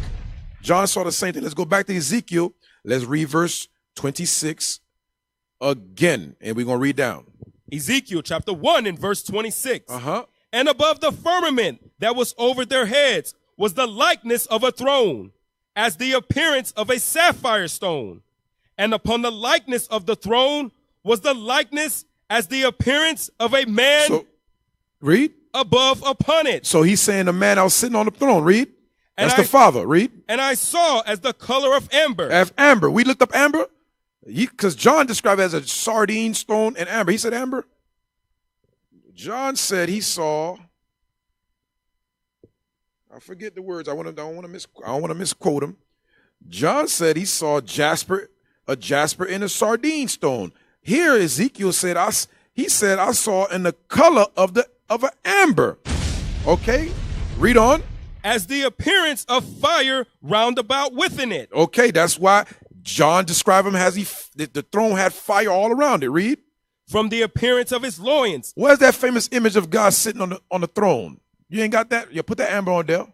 John saw the same thing. Let's go back to Ezekiel. Let's read verse 26 again, and we're going to read down. Ezekiel chapter 1 and verse 26. And above the firmament that was over their heads was the likeness of a throne, as the appearance of a sapphire stone. And upon the likeness of the throne was the likeness as the appearance of a man. So, read. Above upon it. So he's saying the man out sitting on the throne. Read. That's the Father. Read. And I saw as the color of amber. As amber. We looked up amber because John described it as a sardine stone and amber. He said amber. John said he saw. I forget the words. I don't want to misquote him. John said he saw a jasper and a sardine stone. Here Ezekiel said I saw in the color of an amber. Okay, read on. As the appearance of fire round about within it. Okay, that's why John described him as the throne had fire all around it. Read. From the appearance of his loins. Where's that famous image of God sitting on the throne? You ain't got that? You put that amber on there.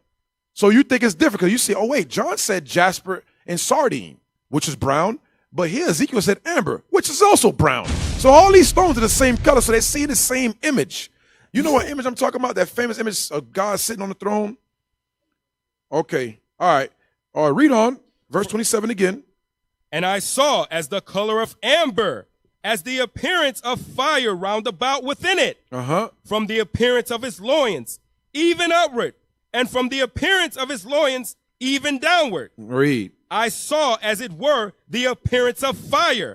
So you think it's different because you say, oh wait, John said jasper and sardine, which is brown. But here Ezekiel said amber, which is also brown. So all these stones are the same color, so they see the same image. You know what image I'm talking about? That famous image of God sitting on the throne? Okay. All right. Read on. Verse 27 again. And I saw as the color of amber, as the appearance of fire round about within it. From the appearance of his loins, even upward, and from the appearance of his loins, even downward. Read. I saw, as it were, the appearance of fire.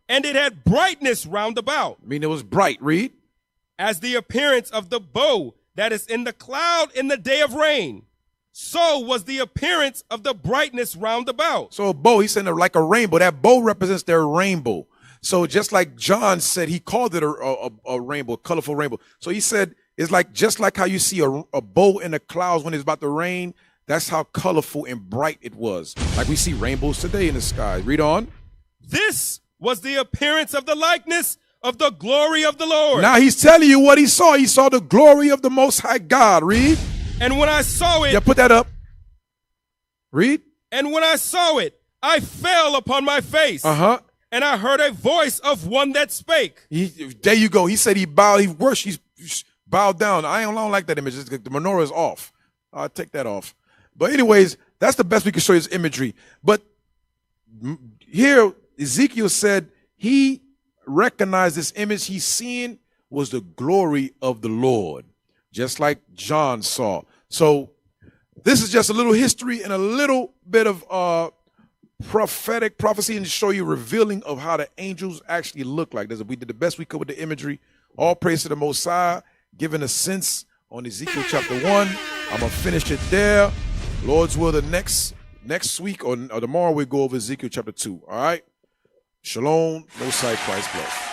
And it had brightness round about. I mean, it was bright. Read. As the appearance of the bow that is in the cloud in the day of rain. So was the appearance of the brightness round about. So a bow, he said like a rainbow. That bow represents their rainbow. So just like John said, he called it a rainbow, a colorful rainbow. So he said, it's like just like how you see a bow in the clouds when it's about to rain. That's how colorful and bright it was. Like we see rainbows today in the sky. Read on. This was the appearance of the likeness of the glory of the Lord. Now he's telling you what he saw. He saw the glory of the Most High God. Read. And when I saw it. Yeah, put that up. Read. And when I saw it, I fell upon my face. And I heard a voice of one that spake. There you go. He said he bowed, he worshiped, he bowed down. I don't like that image. The menorah is off. I'll take that off. But anyways, that's the best we can show you this imagery. But here, Ezekiel said he recognized this image he's seeing was the glory of the Lord, just like John saw. So this is just a little history and a little bit of prophetic prophecy and to show you revealing of how the angels actually look like. We did the best we could with the imagery. All praise to the Most High, giving a sense on Ezekiel chapter 1. I'm going to finish it there. Lord's will, the next week or tomorrow we'll go over Ezekiel chapter 2. All right? Shalom. Most High Christ bless.